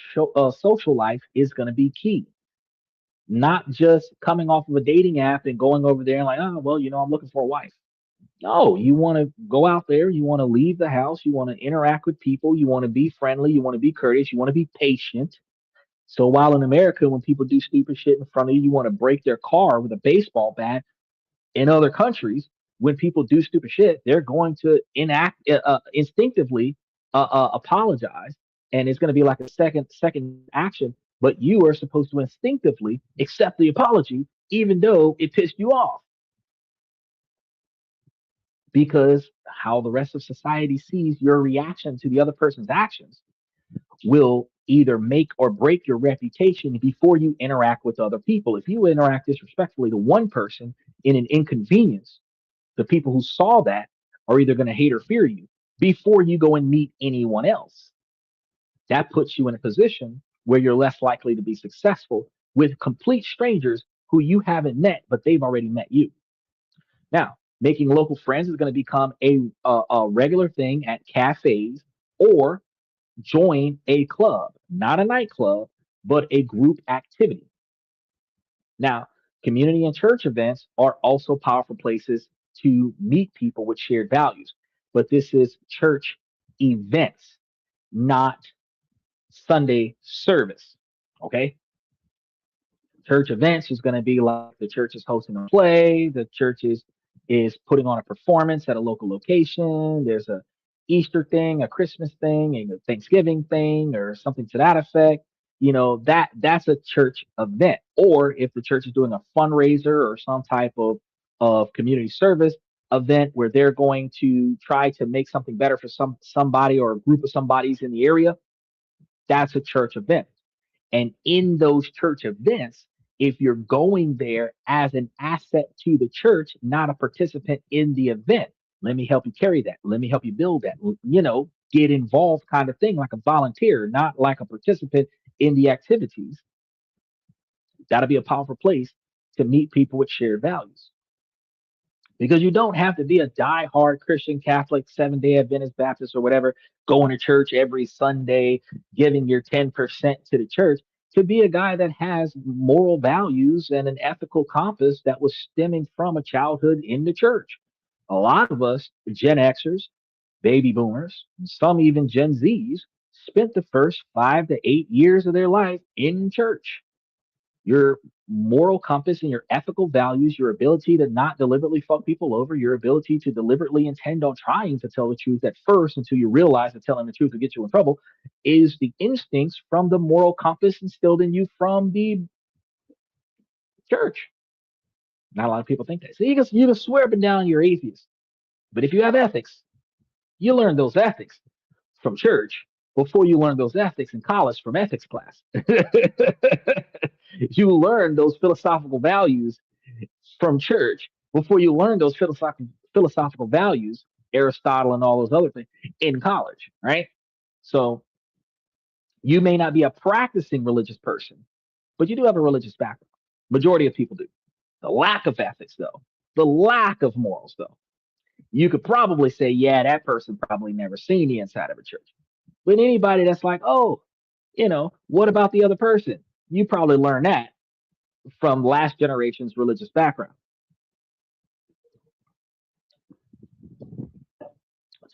social life is going to be key. Not just coming off of a dating app and going over there and like, oh, well, I'm looking for a wife. No, you want to go out there, you want to leave the house, you want to interact with people, you want to be friendly, you want to be courteous, you want to be patient. So while in America, when people do stupid shit in front of you, you want to break their car with a baseball bat. In other countries, when people do stupid shit, they're going to instinctively apologize, and it's going to be like a second action. But you are supposed to instinctively accept the apology, even though it pissed you off, because how the rest of society sees your reaction to the other person's actions will either make or break your reputation before you interact with other people. If you interact disrespectfully to one person in an inconvenience, the people who saw that are either going to hate or fear you before you go and meet anyone else. That puts you in a position where you're less likely to be successful with complete strangers who you haven't met, but they've already met you. Now, Making local friends is going to become a regular thing at cafes, or join a club, not a nightclub, but a group activity. Now, community and church events are also powerful places to meet people with shared values, but this is church events, not Sunday service. Okay. Church events is going to be like the church is hosting a play, the church is putting on a performance at a local location. There's a Easter thing, a Christmas thing, and a Thanksgiving thing, or something to that effect. That's a church event. Or if the church is doing a fundraiser or some type of community service event where they're going to try to make something better for somebody or a group of somebodies in the area, that's a church event. And in those church events, if you're going there as an asset to the church, not a participant in the event, let me help you carry that. Let me help you build that. Get involved kind of thing, like a volunteer, not like a participant in the activities. That'll be a powerful place to meet people with shared values. Because you don't have to be a die-hard Christian, Catholic, Seventh-day Adventist, Baptist, or whatever, going to church every Sunday, giving your 10% to the church, to be a guy that has moral values and an ethical compass that was stemming from a childhood in the church. A lot of us, Gen Xers, baby boomers, and some even Gen Zs, spent the first 5 to 8 years of their life in church. Your moral compass and your ethical values, your ability to not deliberately fuck people over, your ability to deliberately intend on trying to tell the truth at first until you realize that telling the truth will get you in trouble, is the instincts from the moral compass instilled in you from the church. Not a lot of people think that. So you can swear up and down you're atheist. But if you have ethics, you learn those ethics from church before you learn those ethics in college from ethics class. You learn those philosophical values from church before you learn those philosophical values, Aristotle and all those other things, in college, right? So you may not be a practicing religious person, but you do have a religious background. Majority of people do. The lack of ethics, though, the lack of morals, though, you could probably say, yeah, that person probably never seen the inside of a church. But anybody that's like, oh, what about the other person? You probably learned that from last generation's religious background.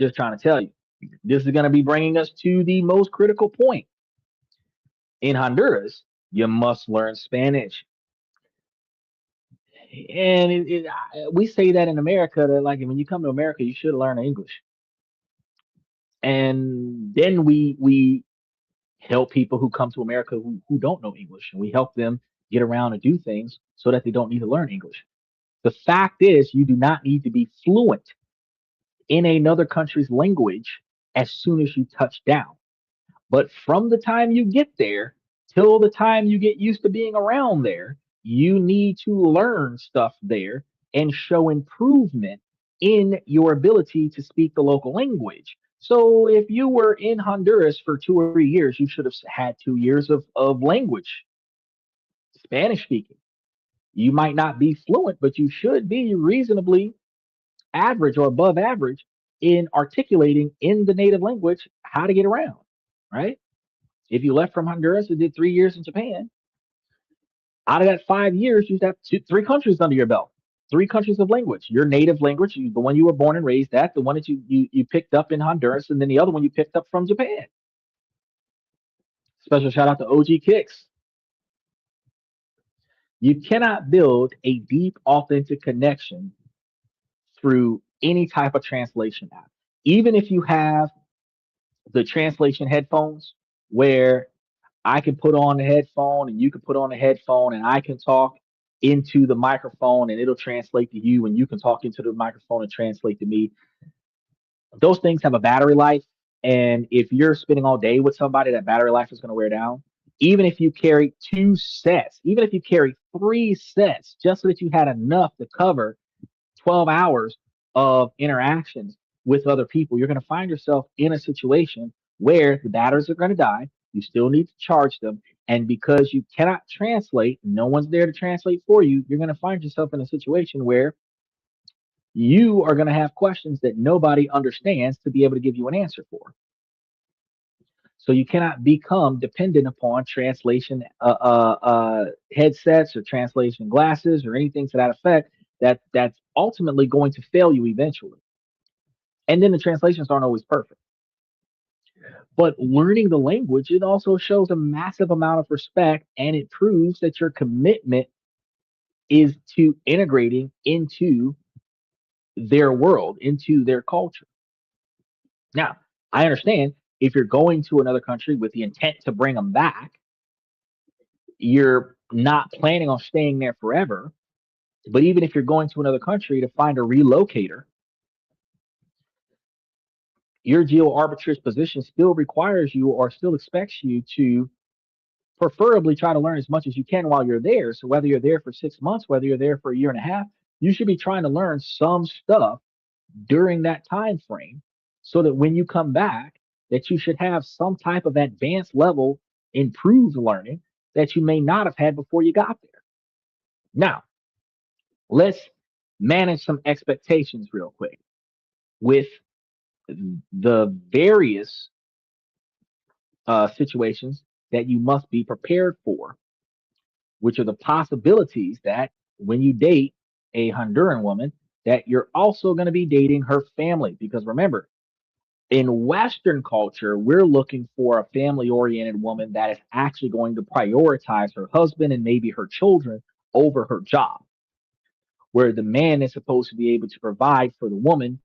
Just trying to tell you, this is going to be bringing us to the most critical point. In Honduras, you must learn Spanish. And we say that in America, that like when you come to America, you should learn English. And then we help people who come to America who don't know English, and we help them get around and do things so that they don't need to learn English. The fact is, you do not need to be fluent in another country's language as soon as you touch down. But from the time you get there till the time you get used to being around there, you need to learn stuff there and show improvement in your ability to speak the local language. So if you were in Honduras for 2 or 3 years, you should have had 2 years of language, Spanish speaking. You might not be fluent, but you should be reasonably average or above average in articulating in the native language how to get around, right? If you left from Honduras and did 3 years in Japan, out of that 5 years, you've got three countries under your belt, three countries of language. Your native language, the one you were born and raised at, the one that you picked up in Honduras, and then the other one you picked up from Japan. Special shout out to OG Kicks. You cannot build a deep, authentic connection through any type of translation app. Even if you have the translation headphones where I can put on a headphone and you can put on a headphone and I can talk into the microphone and it'll translate to you and you can talk into the microphone and translate to me. Those things have a battery life. And if you're spending all day with somebody, that battery life is going to wear down. Even if you carry 2 sets, even if you carry 3 sets, just so that you had enough to cover 12 hours of interactions with other people, you're going to find yourself in a situation where the batteries are going to die. You still need to charge them. And because you cannot translate, no one's there to translate for you, you're going to find yourself in a situation where you are going to have questions that nobody understands to be able to give you an answer for. So you cannot become dependent upon translation headsets or translation glasses or anything to that effect. That's ultimately going to fail you eventually. And then the translations aren't always perfect. But learning the language, it also shows a massive amount of respect, and it proves that your commitment is to integrating into their world, into their culture. Now, I understand if you're going to another country with the intent to bring them back, you're not planning on staying there forever. But even if you're going to another country to find a relocator, your geo arbitrage position still requires you or still expects you to preferably try to learn as much as you can while you're there. So whether you're there for 6 months, whether you're there for a year and a half, you should be trying to learn some stuff during that time frame so that when you come back, that you should have some type of advanced level improved learning that you may not have had before you got there. Now, let's manage some expectations real quick with the various situations that you must be prepared for, which are the possibilities that when you date a Honduran woman, that you're also going to be dating her family. Because remember, in Western culture, we're looking for a family oriented woman that is actually going to prioritize her husband and maybe her children over her job, where the man is supposed to be able to provide for the woman,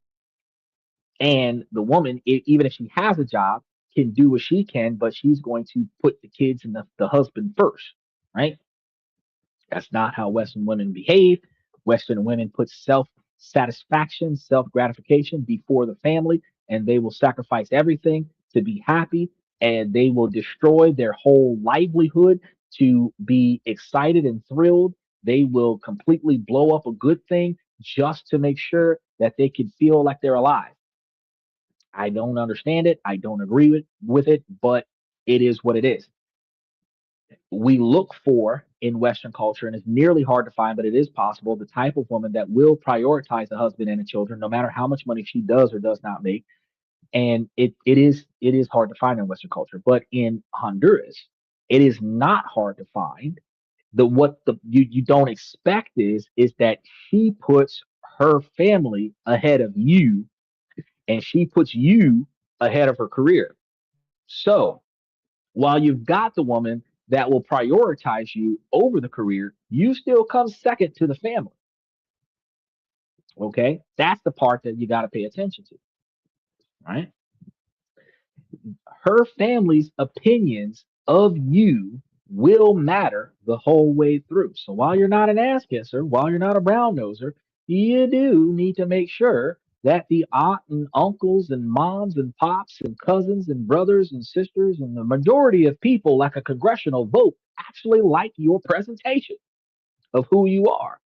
and the woman, even if she has a job, can do what she can, but she's going to put the kids and the husband first, right? That's not how Western women behave. Western women put self satisfaction, self gratification before the family, and they will sacrifice everything to be happy, and they will destroy their whole livelihood to be excited and thrilled. They will completely blow up a good thing just to make sure that they can feel like they're alive. I don't understand it. I don't agree with it, but it is what it is. We look for in Western culture, and it's nearly hard to find, but it is possible, the type of woman that will prioritize the husband and the children, no matter how much money she does or does not make. And it is hard to find in Western culture, but in Honduras, it is not hard to find. The what the you don't expect is that she puts her family ahead of you, and she puts you ahead of her career. So while you've got the woman that will prioritize you over the career, you still come second to the family. Okay. That's the part that you got to pay attention to, right? Her family's opinions of you will matter the whole way through. So while you're not an ass kisser, while you're not a brown noser, you do need to make sure that the aunt and uncles and moms and pops and cousins and brothers and sisters and the majority of people, like a congressional vote, actually like your presentation of who you are.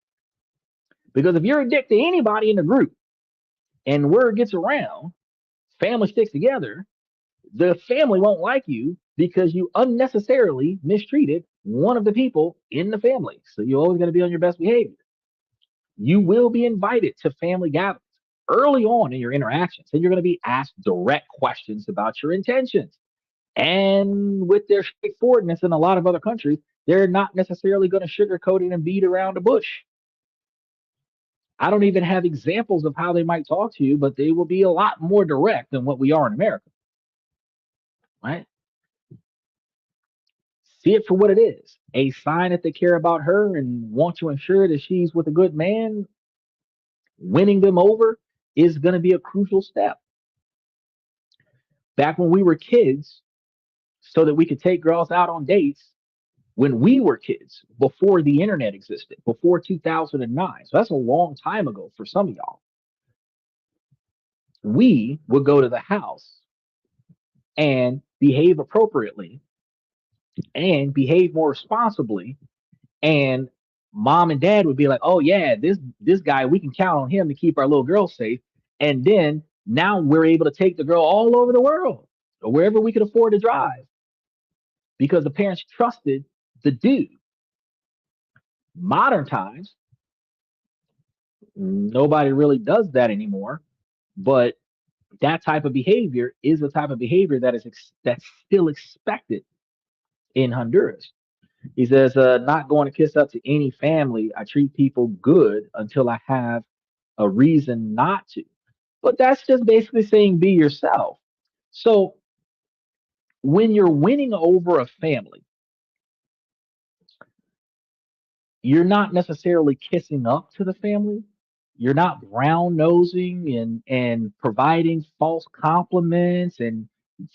Because if you're a dick to anybody in the group and word gets around, family sticks together, the family won't like you because you unnecessarily mistreated one of the people in the family. So you're always going to be on your best behavior. You will be invited to family gatherings early on in your interactions, and you're going to be asked direct questions about your intentions. And with their straightforwardness in a lot of other countries, they're not necessarily going to sugarcoat it and beat around the bush. I don't even have examples of how they might talk to you, but they will be a lot more direct than what we are in America, right? See it for what it is, a sign that they care about her and want to ensure that she's with a good man. Winning them over is going to be a crucial step. Back when we were kids, so that we could take girls out on dates, when we were kids, before the internet existed, before 2009. So that's a long time ago for some of y'all. We would go to the house and behave appropriately and behave more responsibly, and mom and dad would be like, "Oh yeah, this guy, we can count on him to keep our little girl safe." And then now we're able to take the girl all over the world or wherever we could afford to drive because the parents trusted the dude. Modern times, Nobody really does that anymore. But that type of behavior is the type of behavior that's still expected in Honduras. He says, not going to kiss up to any family. I treat people good until I have a reason not to. But that's just basically saying be yourself. So when you're winning over a family, you're not necessarily kissing up to the family. You're not brown nosing and providing false compliments and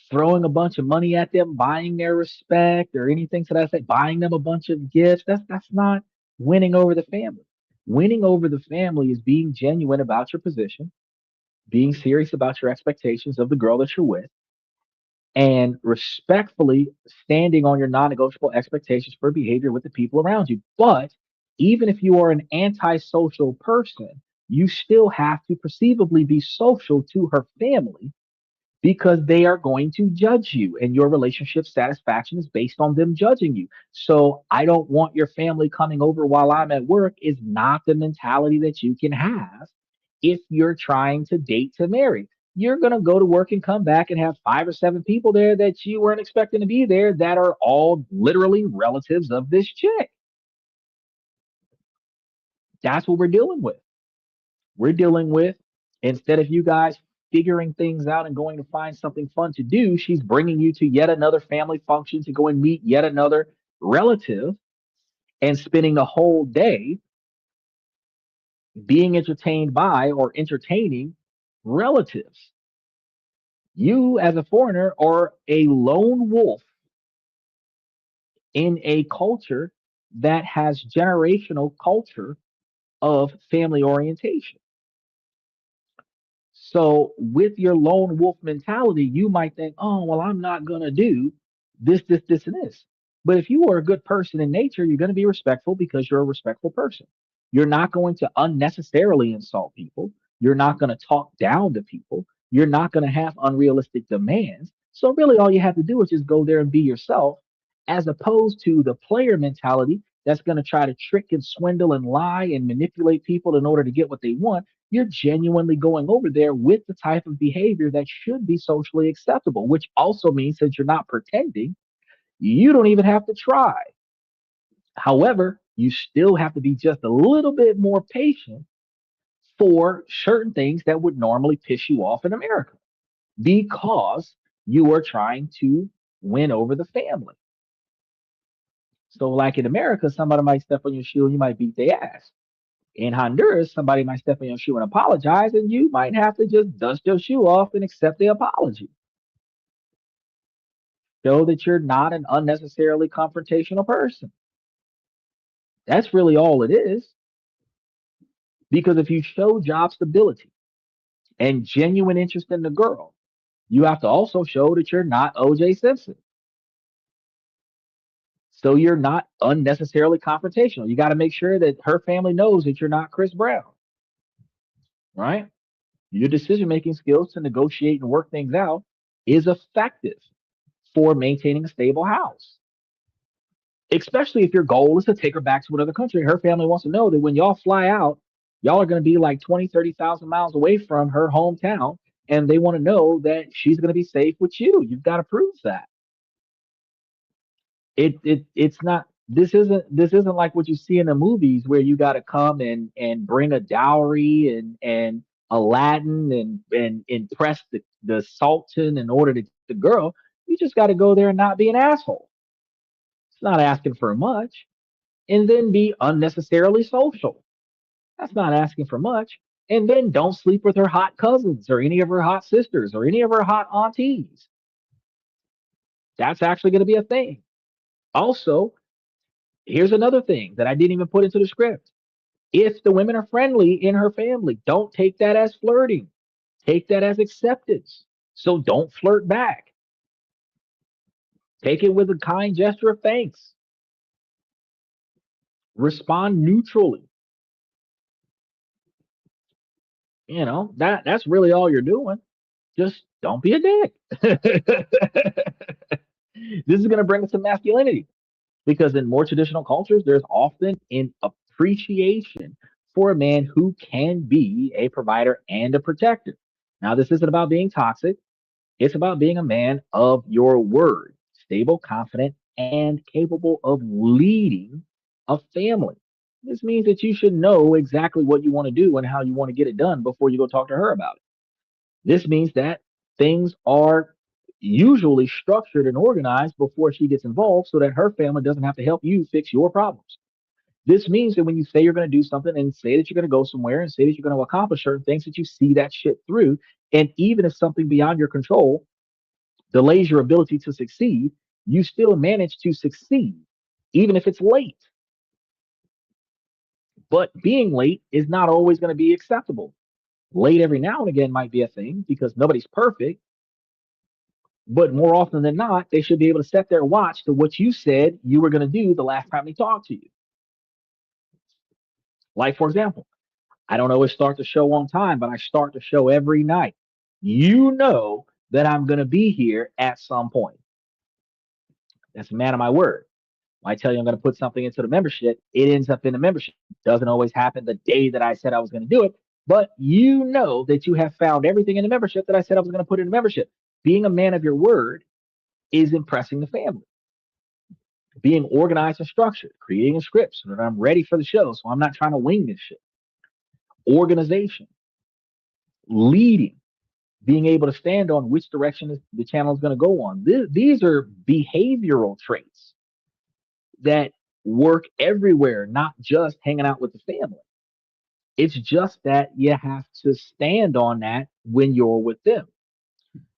throwing a bunch of money at them, buying their respect or anything to that effect, buying them a bunch of gifts. That's not winning over the family. Winning over the family is being genuine about your position, being serious about your expectations of the girl that you're with, and respectfully standing on your non-negotiable expectations for behavior with the people around you. But even if you are an antisocial person, you still have to perceivably be social to her family because they are going to judge you and your relationship satisfaction is based on them judging you. So I don't want your family coming over while I'm at work is not the mentality that you can have if you're trying to date to marry. You're going to go to work and come back and have 5 or 7 people there that you weren't expecting to be there that are all literally relatives of this chick. That's what we're dealing with. We're dealing with, instead of you guys figuring things out and going to find something fun to do, she's bringing you to yet another family function to go and meet yet another relative and spending the whole day being entertained by or entertaining relatives. You, as a foreigner, are a lone wolf in a culture that has generational culture of family orientation. So with your lone wolf mentality, you might think, oh, well, I'm not going to do this, and this. But if you are a good person in nature, you're going to be respectful because you're a respectful person. You're not going to unnecessarily insult people. You're not going to talk down to people. You're not going to have unrealistic demands. So really all you have to do is just go there and be yourself, as opposed to the player mentality that's going to try to trick and swindle and lie and manipulate people in order to get what they want. You're genuinely going over there with the type of behavior that should be socially acceptable, which also means that you're not pretending. You don't even have to try. However, you still have to be just a little bit more patient for certain things that would normally piss you off in America because you are trying to win over the family. So, like in America, somebody might step on your shoe and you might beat their ass. In Honduras, somebody might step on your shoe and apologize, and you might have to just dust your shoe off and accept the apology. Show that you're not an unnecessarily confrontational person. That's really all it is. Because if you show job stability and genuine interest in the girl, you have to also show that you're not OJ Simpson. So you're not unnecessarily confrontational. You got to make sure that her family knows that you're not Chris Brown, right? Your decision making skills to negotiate and work things out is effective for maintaining a stable house. Especially if your goal is to take her back to another country. Her family wants to know that when y'all fly out, y'all are going to be like 20, 30,000 miles away from her hometown. And they want to know that she's going to be safe with you. You've got to prove that. It's not, this isn't like what you see in the movies where you got to come and bring a dowry and Aladdin and impress the sultan in order to get the girl. You just got to go there and not be an asshole. It's not asking for much. And then be unnecessarily social. That's not asking for much. And then don't sleep with her hot cousins or any of her hot sisters or any of her hot aunties. That's actually going to be a thing. Also, here's another thing that I didn't even put into the script. If the women are friendly in her family, don't take that as flirting. Take that as acceptance. So don't flirt back. Take it with a kind gesture of thanks. Respond neutrally. That's really all you're doing. Just don't be a dick. This is going to bring us to masculinity because in more traditional cultures, there's often an appreciation for a man who can be a provider and a protector. Now, this isn't about being toxic. It's about being a man of your word, stable, confident, and capable of leading a family. This means that you should know exactly what you want to do and how you want to get it done before you go talk to her about it. This means that things are usually structured and organized before she gets involved so that her family doesn't have to help you fix your problems. This means that when you say you're going to do something and say that you're going to go somewhere and say that you're going to accomplish certain things, that you see that shit through. And even if something beyond your control delays your ability to succeed, you still manage to succeed, even if it's late. But being late is not always going to be acceptable. Late every now and again might be a thing because nobody's perfect, but more often than not, they should be able to set their watch to what you said you were going to do the last time they talked to you. Like, for example, I don't always start the show on time, but I start the show every night. You know that I'm going to be here at some point. That's a man of my word. When I tell you I'm going to put something into the membership, it ends up in the membership. Doesn't always happen the day that I said I was going to do it, but you know that you have found everything in the membership that I said I was going to put in the membership. Being a man of your word is impressing the family. Being organized and structured, creating a script so that I'm ready for the show, so I'm not trying to wing this shit. Organization, leading, being able to stand on which direction the channel is going to go on. These are behavioral traits that work everywhere, not just hanging out with the family. It's just that you have to stand on that when you're with them.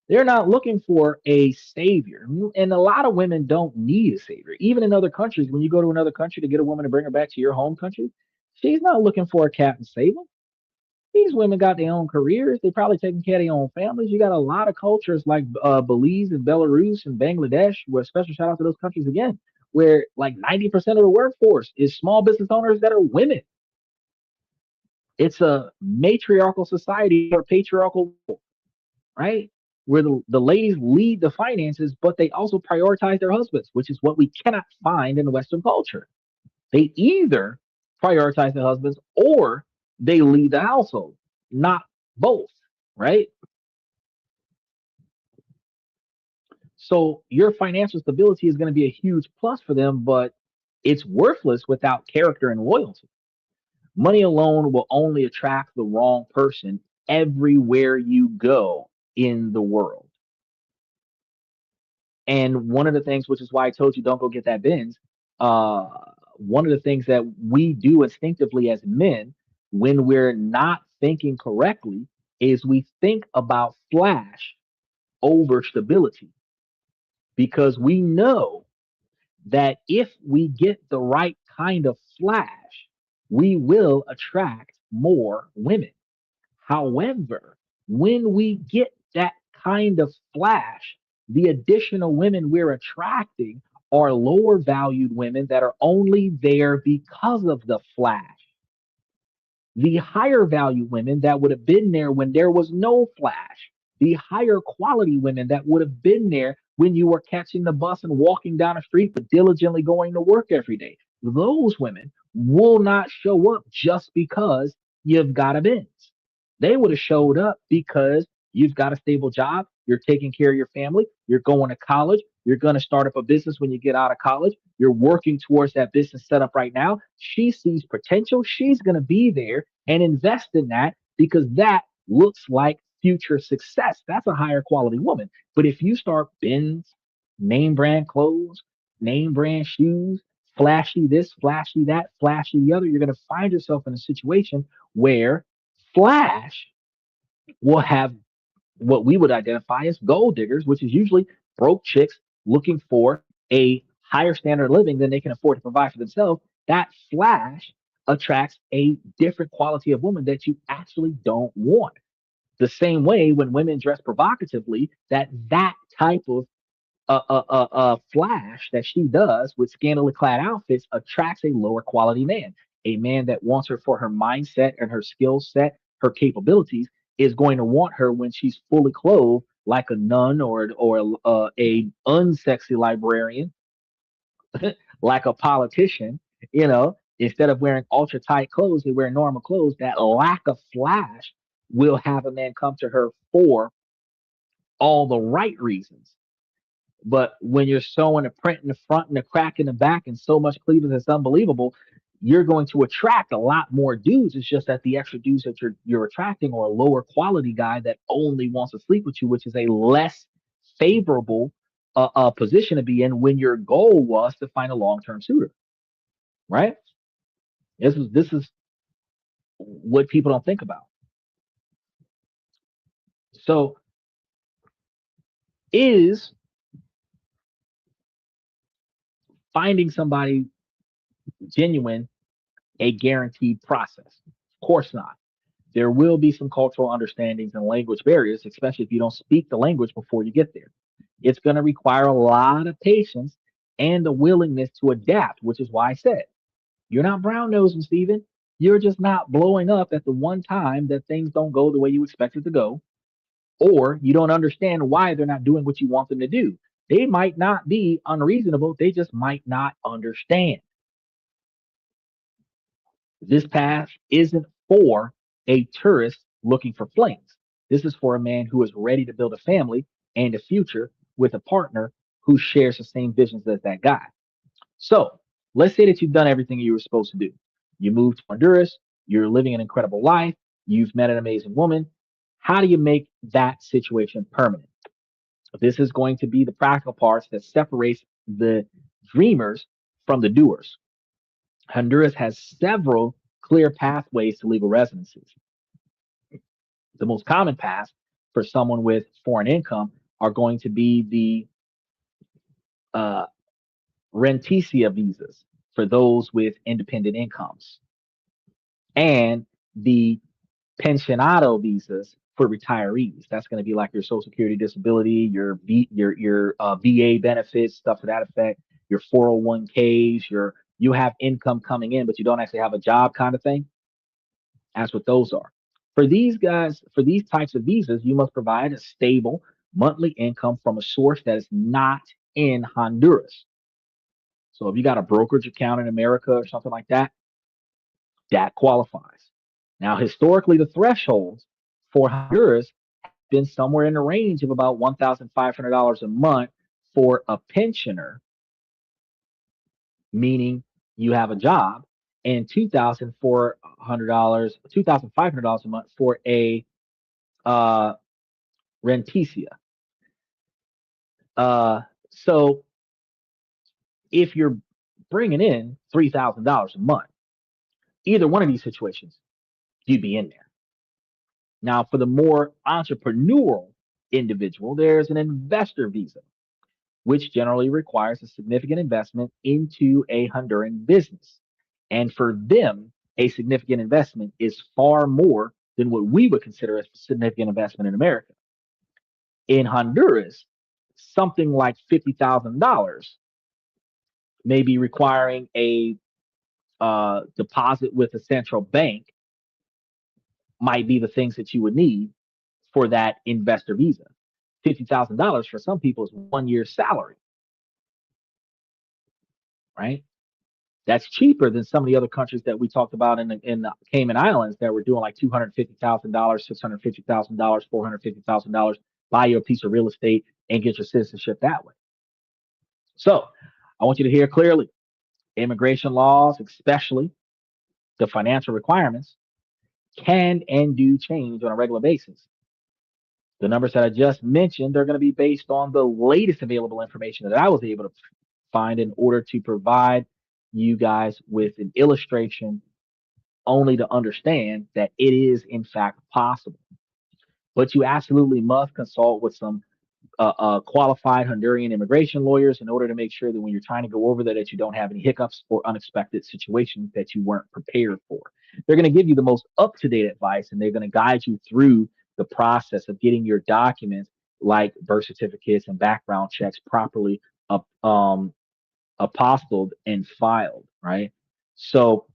They're not looking for a savior. And a lot of women don't need a savior. Even in other countries, when you go to another country to get a woman to bring her back to your home country, she's not looking for a captain save them. These women got their own careers. They probably taking care of their own families. You got a lot of cultures like Belize and Belarus and Bangladesh, where special shout out to those countries again, where like 90% of the workforce is small business owners that are women. It's a matriarchal society or patriarchal, right? Where the ladies lead the finances, but they also prioritize their husbands, which is what we cannot find in the Western culture. They either prioritize their husbands or they lead the household, not both, right? So your financial stability is going to be a huge plus for them, but it's worthless without character and loyalty. Money alone will only attract the wrong person everywhere you go in the world. And one of the things, which is why I told you don't go get that Benz, uh, one of the things that we do instinctively as men when we're not thinking correctly is we think about flash over stability because we know that if we get the right kind of flash, we will attract more women. However, when we get that kind of flash, the additional women we're attracting are lower valued women that are only there because of the flash. The higher value women that would have been there when there was no flash, the higher quality women that would have been there when you were catching the bus and walking down the street, but diligently going to work every day. Those women will not show up just because you've got a Benz. They would have showed up because you've got a stable job, you're taking care of your family, you're going to college, you're going to start up a business when you get out of college, you're working towards that business setup right now. She sees potential, she's going to be there and invest in that because that looks like future success. That's a higher quality woman. But if you start Benz, name brand clothes, name brand shoes, flashy this, flashy that, flashy the other, you're going to find yourself in a situation where Flash will have what we would identify as gold diggers, which is usually broke chicks looking for a higher standard of living than they can afford to provide for themselves. That Flash attracts a different quality of woman that you actually don't want. The same way when women dress provocatively, that type of flash that she does with scantily clad outfits attracts a lower quality man. A man that wants her for her mindset and her skill set, her capabilities, is going to want her when she's fully clothed like a nun or a unsexy librarian, like a politician. You know, Instead of wearing ultra tight clothes, they wear normal clothes. That lack of flash will have a man come to her for all the right reasons. But when you're showing a print in the front and a crack in the back and so much cleavage, it's unbelievable. You're going to attract a lot more dudes. It's just that the extra dudes that you're attracting are a lower quality guy that only wants to sleep with you, which is a less favorable position to be in when your goal was to find a long-term suitor, right? This is what people don't think about. So is finding somebody genuine a guaranteed process? Of course not. There will be some cultural understandings and language barriers, especially if you don't speak the language before you get there. It's going to require a lot of patience and a willingness to adapt, which is why I said, you're not brown nosing, Steven. You're just not blowing up at the one time that things don't go the way you expect it to go, or you don't understand why they're not doing what you want them to do. They might not be unreasonable, they just might not understand. This path isn't for a tourist looking for flings. This is for a man who is ready to build a family and a future with a partner who shares the same visions as that guy. So let's say that you've done everything you were supposed to do. You moved to Honduras, you're living an incredible life, you've met an amazing woman. How do you make that situation permanent? This is going to be the practical parts that separates the dreamers from the doers. Honduras has several clear pathways to legal residencies. The most common paths for someone with foreign income are going to be the uh, renticia visas for those with independent incomes and the pensionado visas for retirees. That's going to be like your Social Security, disability, your VA benefits, stuff to that effect, your 401ks, you have income coming in, but you don't actually have a job kind of thing. That's what those are. For these guys, for these types of visas, you must provide a stable monthly income from a source that is not in Honduras. So if you got a brokerage account in America or something like that, that qualifies. Now, historically, the thresholds for Honduras have been somewhere in the range of about $1,500 a month for a pensioner, meaning you have a job, and $2,400, $2,500 a month for a uh, renticia. So if you're bringing in $3,000 a month, either one of these situations, you'd be in there. Now, for the more entrepreneurial individual, there's an investor visa, which generally requires a significant investment into a Honduran business. And for them, a significant investment is far more than what we would consider a significant investment in America. In Honduras, something like $50,000 may be requiring a deposit with a central bank, might be the things that you would need for that investor visa. $50,000 for some people is 1 year's salary, right? That's cheaper than some of the other countries that we talked about in the Cayman Islands that were doing like $250,000, $650,000, $450,000. Buy your piece of real estate and get your citizenship that way. So I want you to hear clearly: immigration laws, especially the financial requirements, can and do change on a regular basis. The numbers that I just mentioned are going to be based on the latest available information that I was able to find in order to provide you guys with an illustration only to understand that it is in fact possible. But you absolutely must consult with some qualified Honduran immigration lawyers in order to make sure that when you're trying to go over there, that you don't have any hiccups or unexpected situations that you weren't prepared for. They're going to give you the most up-to-date advice, and they're going to guide you through the process of getting your documents like birth certificates and background checks properly apostilled and filed, right? So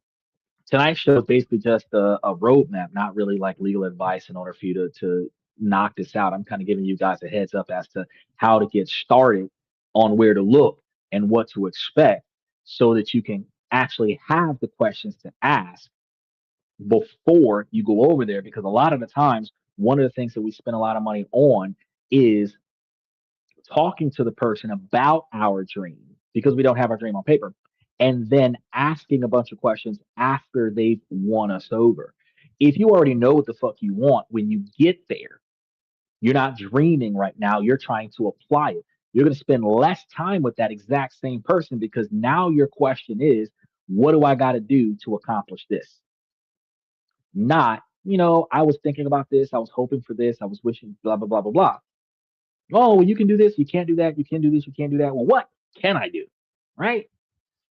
tonight's show is basically just a roadmap, not really like legal advice in order for you to knock this out. I'm kind of giving you guys a heads up as to how to get started on where to look and what to expect so that you can actually have the questions to ask before you go over there, because a lot of the times one of the things that we spend a lot of money on is talking to the person about our dream because we don't have our dream on paper, and then asking a bunch of questions after they've won us over. If you already know what the fuck you want when you get there, you're not dreaming right now, you're trying to apply it. You're going to spend less time with that exact same person because now your question is, what do I got to do to accomplish this? Not, I was thinking about this, I was hoping for this, I was wishing, blah, blah, blah, blah, blah. Oh, well, you can do this, you can't do that, you can do this, you can't do that. Well, what can I do? Right?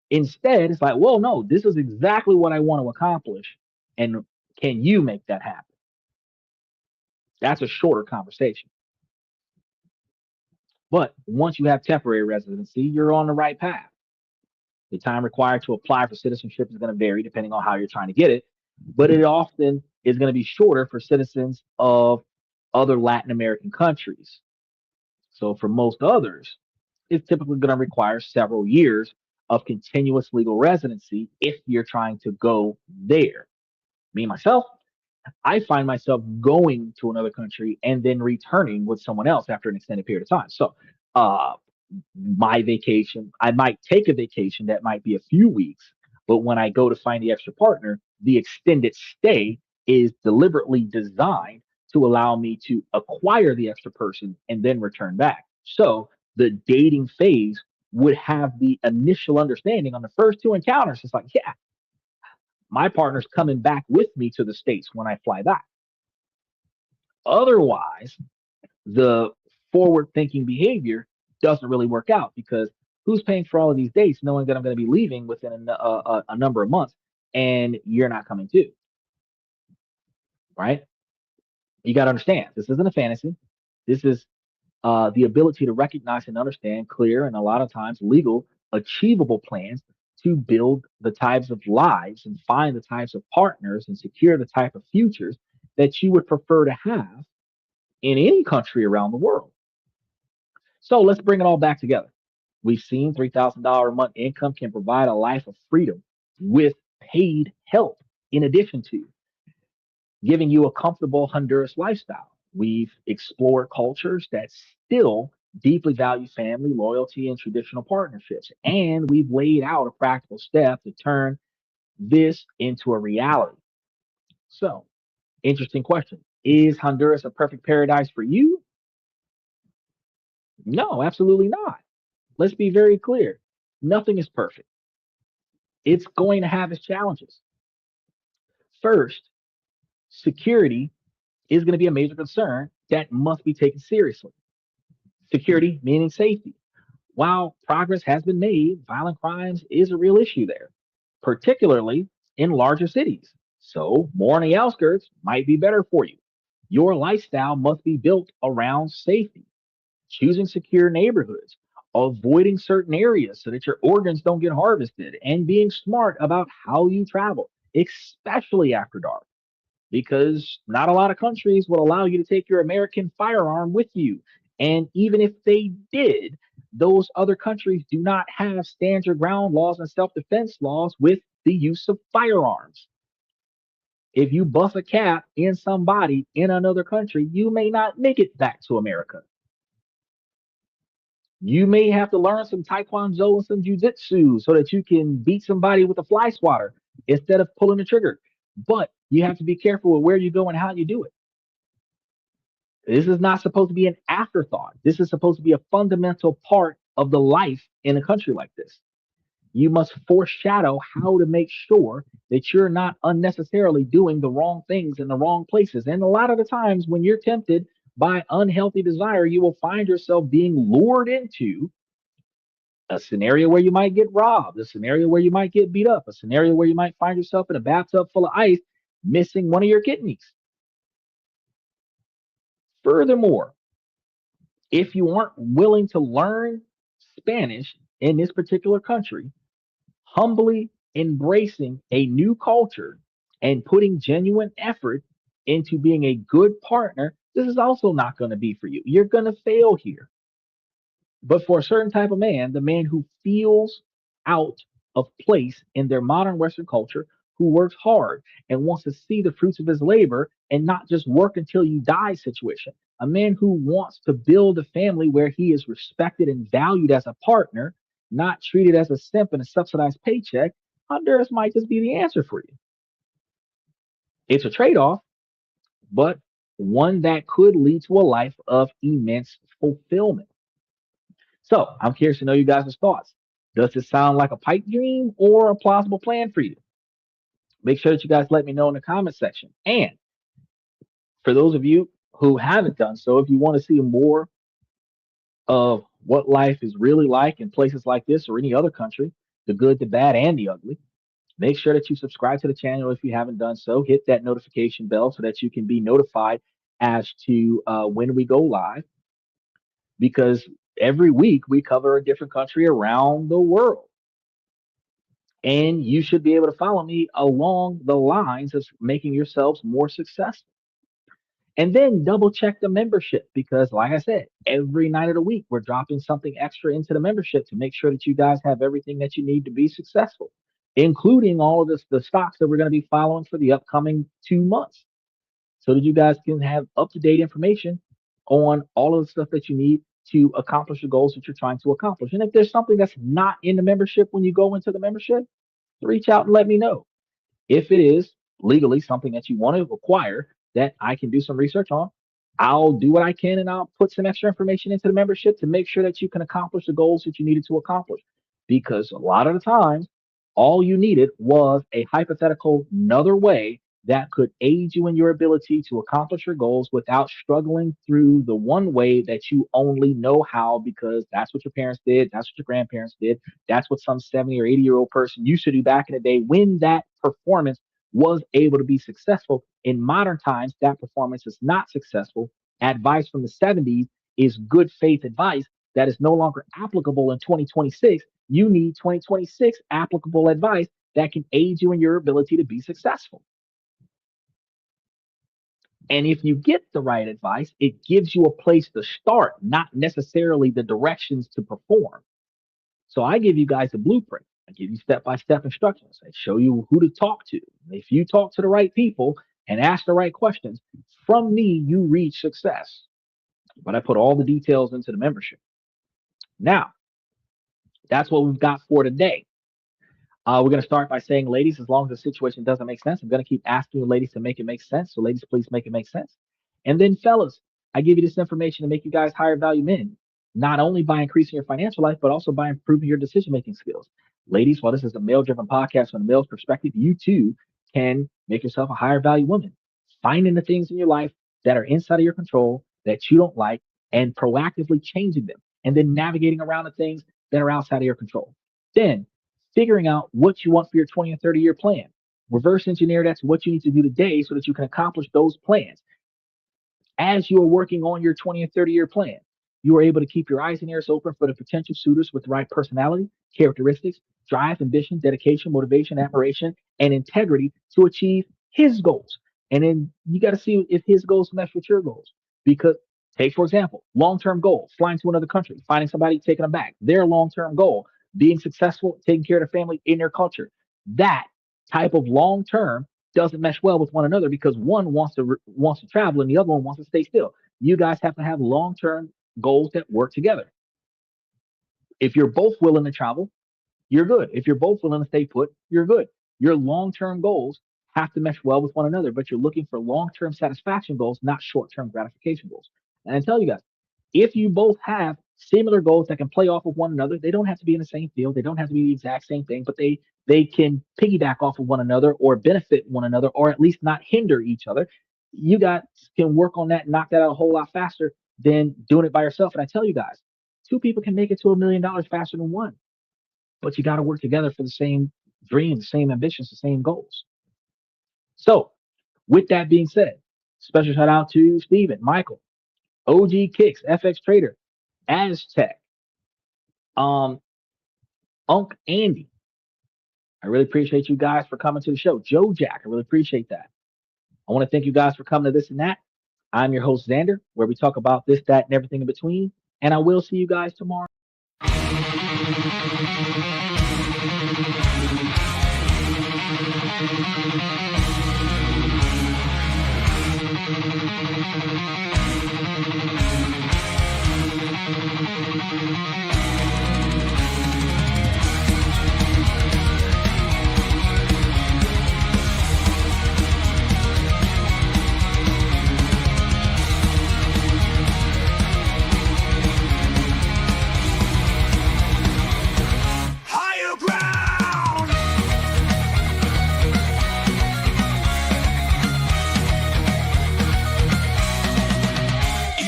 Instead, it's like, well, no, this is exactly what I want to accomplish. And can you make that happen? That's a shorter conversation. But once you have temporary residency, you're on the right path. The time required to apply for citizenship is going to vary depending on how you're trying to get it, but it often is going to be shorter for citizens of other Latin American countries. So for most others, it's typically going to require several years of continuous legal residency if you're trying to go there. Me, myself, I find myself going to another country and then returning with someone else after an extended period of time. So, uh, my vacation, I might take a vacation that might be a few weeks, but when I go to find the extra partner, the extended stay is deliberately designed to allow me to acquire the extra person and then return back. So the dating phase would have the initial understanding on the first two encounters. It's like, yeah, my partner's coming back with me to the States when I fly back. Otherwise, the forward thinking behavior doesn't really work out because who's paying for all of these dates knowing that I'm going to be leaving within a number of months and you're not coming too, right? You got to understand this isn't a fantasy. This is the ability to recognize and understand clear and a lot of times legal, achievable plans to build the types of lives and find the types of partners and secure the type of futures that you would prefer to have in any country around the world. So let's bring it all back together. We've seen $3,000 a month income can provide a life of freedom with paid help in addition to giving you a comfortable Honduras lifestyle. We've explored cultures that still deeply value family, loyalty, and traditional partnerships. And we've laid out a practical step to turn this into a reality. So, interesting question. Is Honduras a perfect paradise for you? No, absolutely not. Let's be very clear. Nothing is perfect. It's going to have its challenges. First, security is going to be a major concern that must be taken seriously. Security meaning safety. While progress has been made, violent crimes is a real issue there, particularly in larger cities. So, more on the outskirts might be better for you. Your lifestyle must be built around safety, choosing secure neighborhoods, avoiding certain areas so that your organs don't get harvested, and being smart about how you travel, especially after dark, because not a lot of countries will allow you to take your American firearm with you. And even if they did, those other countries do not have stand your ground laws and self defense laws with the use of firearms. If you bust a cap in somebody in another country, you may not make it back to America. You may have to learn some taekwondo and some jujitsu so that you can beat somebody with a fly swatter instead of pulling the trigger. But you have to be careful with where you go and how you do it. This is not supposed to be an afterthought. This is supposed to be a fundamental part of the life in a country like this. You must foreshadow how to make sure that you're not unnecessarily doing the wrong things in the wrong places. And a lot of the times when you're tempted by unhealthy desire, you will find yourself being lured into a scenario where you might get robbed, a scenario where you might get beat up, a scenario where you might find yourself in a bathtub full of ice, missing one of your kidneys. Furthermore, if you aren't willing to learn Spanish in this particular country, humbly embracing a new culture and putting genuine effort into being a good partner, this is also not going to be for you. You're going to fail here. But for a certain type of man, the man who feels out of place in their modern Western culture who works hard and wants to see the fruits of his labor and not just work until you die situation. A man who wants to build a family where he is respected and valued as a partner, not treated as a simp and a subsidized paycheck. Honduras might just be the answer for you. It's a trade off, but one that could lead to a life of immense fulfillment. So I'm curious to know you guys' thoughts. Does this sound like a pipe dream or a plausible plan for you? Make sure that you guys let me know in the comment section. And for those of you who haven't done so, if you want to see more of what life is really like in places like this or any other country, the good, the bad, and the ugly, make sure that you subscribe to the channel if you haven't done so. Hit that notification bell so that you can be notified as to when we go live, because every week we cover a different country around the world. And you should be able to follow me along the lines of making yourselves more successful. And then double check the membership because, like I said, every night of the week, we're dropping something extra into the membership to make sure that you guys have everything that you need to be successful, including all of the stocks that we're going to be following for the upcoming 2 months so that you guys can have up to date information on all of the stuff that you need to accomplish the goals that you're trying to accomplish. And if there's something that's not in the membership when you go into the membership, reach out and let me know. If it is legally something that you want to acquire that I can do some research on, I'll do what I can and I'll put some extra information into the membership to make sure that you can accomplish the goals that you needed to accomplish. Because a lot of the times, all you needed was a hypothetical another way that could aid you in your ability to accomplish your goals without struggling through the one way that you only know how because that's what your parents did, that's what your grandparents did, that's what some 70 or 80-year-old person used to do back in the day when that performance was able to be successful. In modern times, that performance is not successful. Advice from the 70s is good faith advice that is no longer applicable in 2026. You need 2026 applicable advice that can aid you in your ability to be successful. And if you get the right advice, it gives you a place to start, not necessarily the directions to perform. So I give you guys a blueprint. I give you step-by-step instructions. I show you who to talk to. If you talk to the right people and ask the right questions, from me, you reach success. But I put all the details into the membership. Now, that's what we've got for today. We're going to start by saying, ladies, as long as the situation doesn't make sense, I'm going to keep asking you ladies to make it make sense. So, ladies, please make it make sense. And then, fellas, I give you this information to make you guys higher value men, not only by increasing your financial life, but also by improving your decision making skills. Ladies, while this is a male driven podcast from a male's perspective, you too can make yourself a higher value woman, finding the things in your life that are inside of your control that you don't like and proactively changing them, and then navigating around the things that are outside of your control. Then, figuring out what you want for your 20 and 30-year plan. Reverse engineer that's what you need to do today so that you can accomplish those plans. As you are working on your 20 and 30-year plan, you are able to keep your eyes and ears open for the potential suitors with the right personality, characteristics, drive, ambition, dedication, motivation, admiration, and integrity to achieve his goals. And then you got to see if his goals mesh with your goals. Because, take for example, long-term goal, flying to another country, finding somebody, taking them back. Their long-term goal, being successful, taking care of the family in their culture. That type of long-term doesn't mesh well with one another because one wants to travel and the other one wants to stay still. You guys have to have long-term goals that work together. If you're both willing to travel, you're good. If you're both willing to stay put, you're good. Your long-term goals have to mesh well with one another, but you're looking for long-term satisfaction goals, not short-term gratification goals. And I tell you guys, if you both have similar goals that can play off of one another, they don't have to be in the same field. They don't have to be the exact same thing, but they can piggyback off of one another or benefit one another, or at least not hinder each other. You guys can work on that and knock that out a whole lot faster than doing it by yourself. And I tell you guys, two people can make it to $1 million faster than one, but you got to work together for the same dreams, the same ambitions, the same goals. So, with that being said, special shout out to Steven, Michael, OG Kicks, FX Trader, Aztec, Unc Andy. I really appreciate you guys for coming to the show. Joe Jack, I really appreciate that. I want to thank you guys for coming to This and That. I'm your host, Xander, where we talk about this, that, and everything in between. And I will see you guys tomorrow. Higher ground.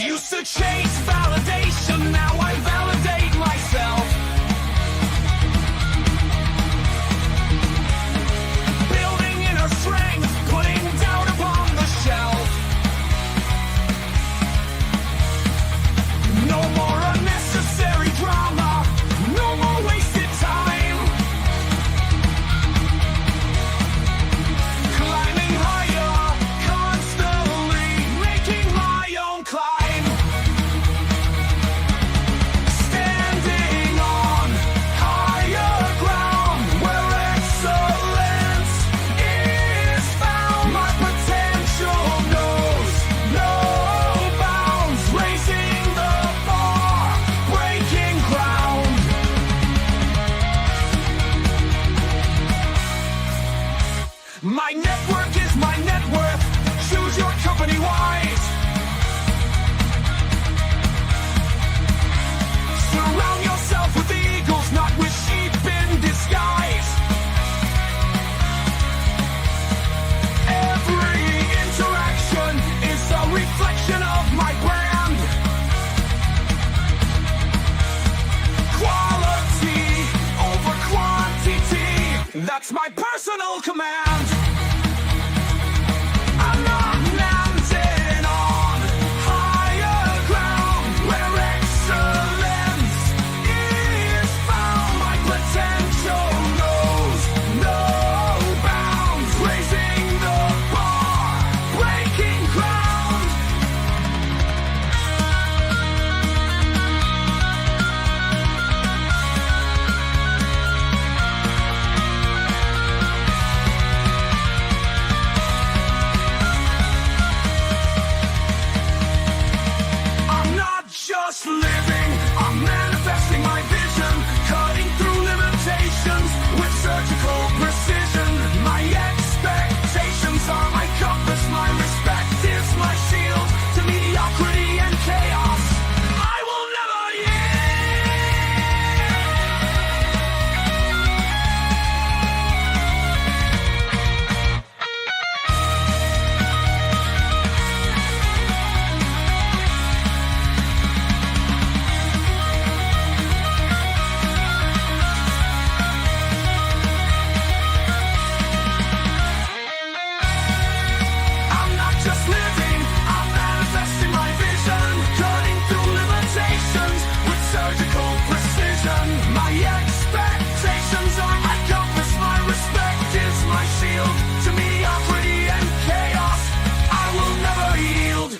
Used to chase validation, now I validate myself. Building inner strength, putting doubt upon the shelf. No more unnecessary drama, no more wasted time. Climbing higher, constantly making my own climb. Standing on higher ground where excellence is found. My potential knows no bounds, raising the bar, breaking ground. My network is my net worth. Choose your company wise. Surround yourself with eagles, not with sheep in disguise. Every interaction is a reflection of my brand. Quality over quantity, that's my personal command. I'm not landing on higher ground where excellence is found. My potential knows no bounds, raising the bar, breaking ground. I'm not just living, I'm manifesting my vision, cutting through limitations with surgical precision. My expectations are my compass, my respect is my shield to mediocrity and chaos. I will never I'm not just living, I'm manifesting my vision, cutting through limitations with surgical precision. My expectations are my compass, my respect is my shield to mediocrity and chaos. I will never yield.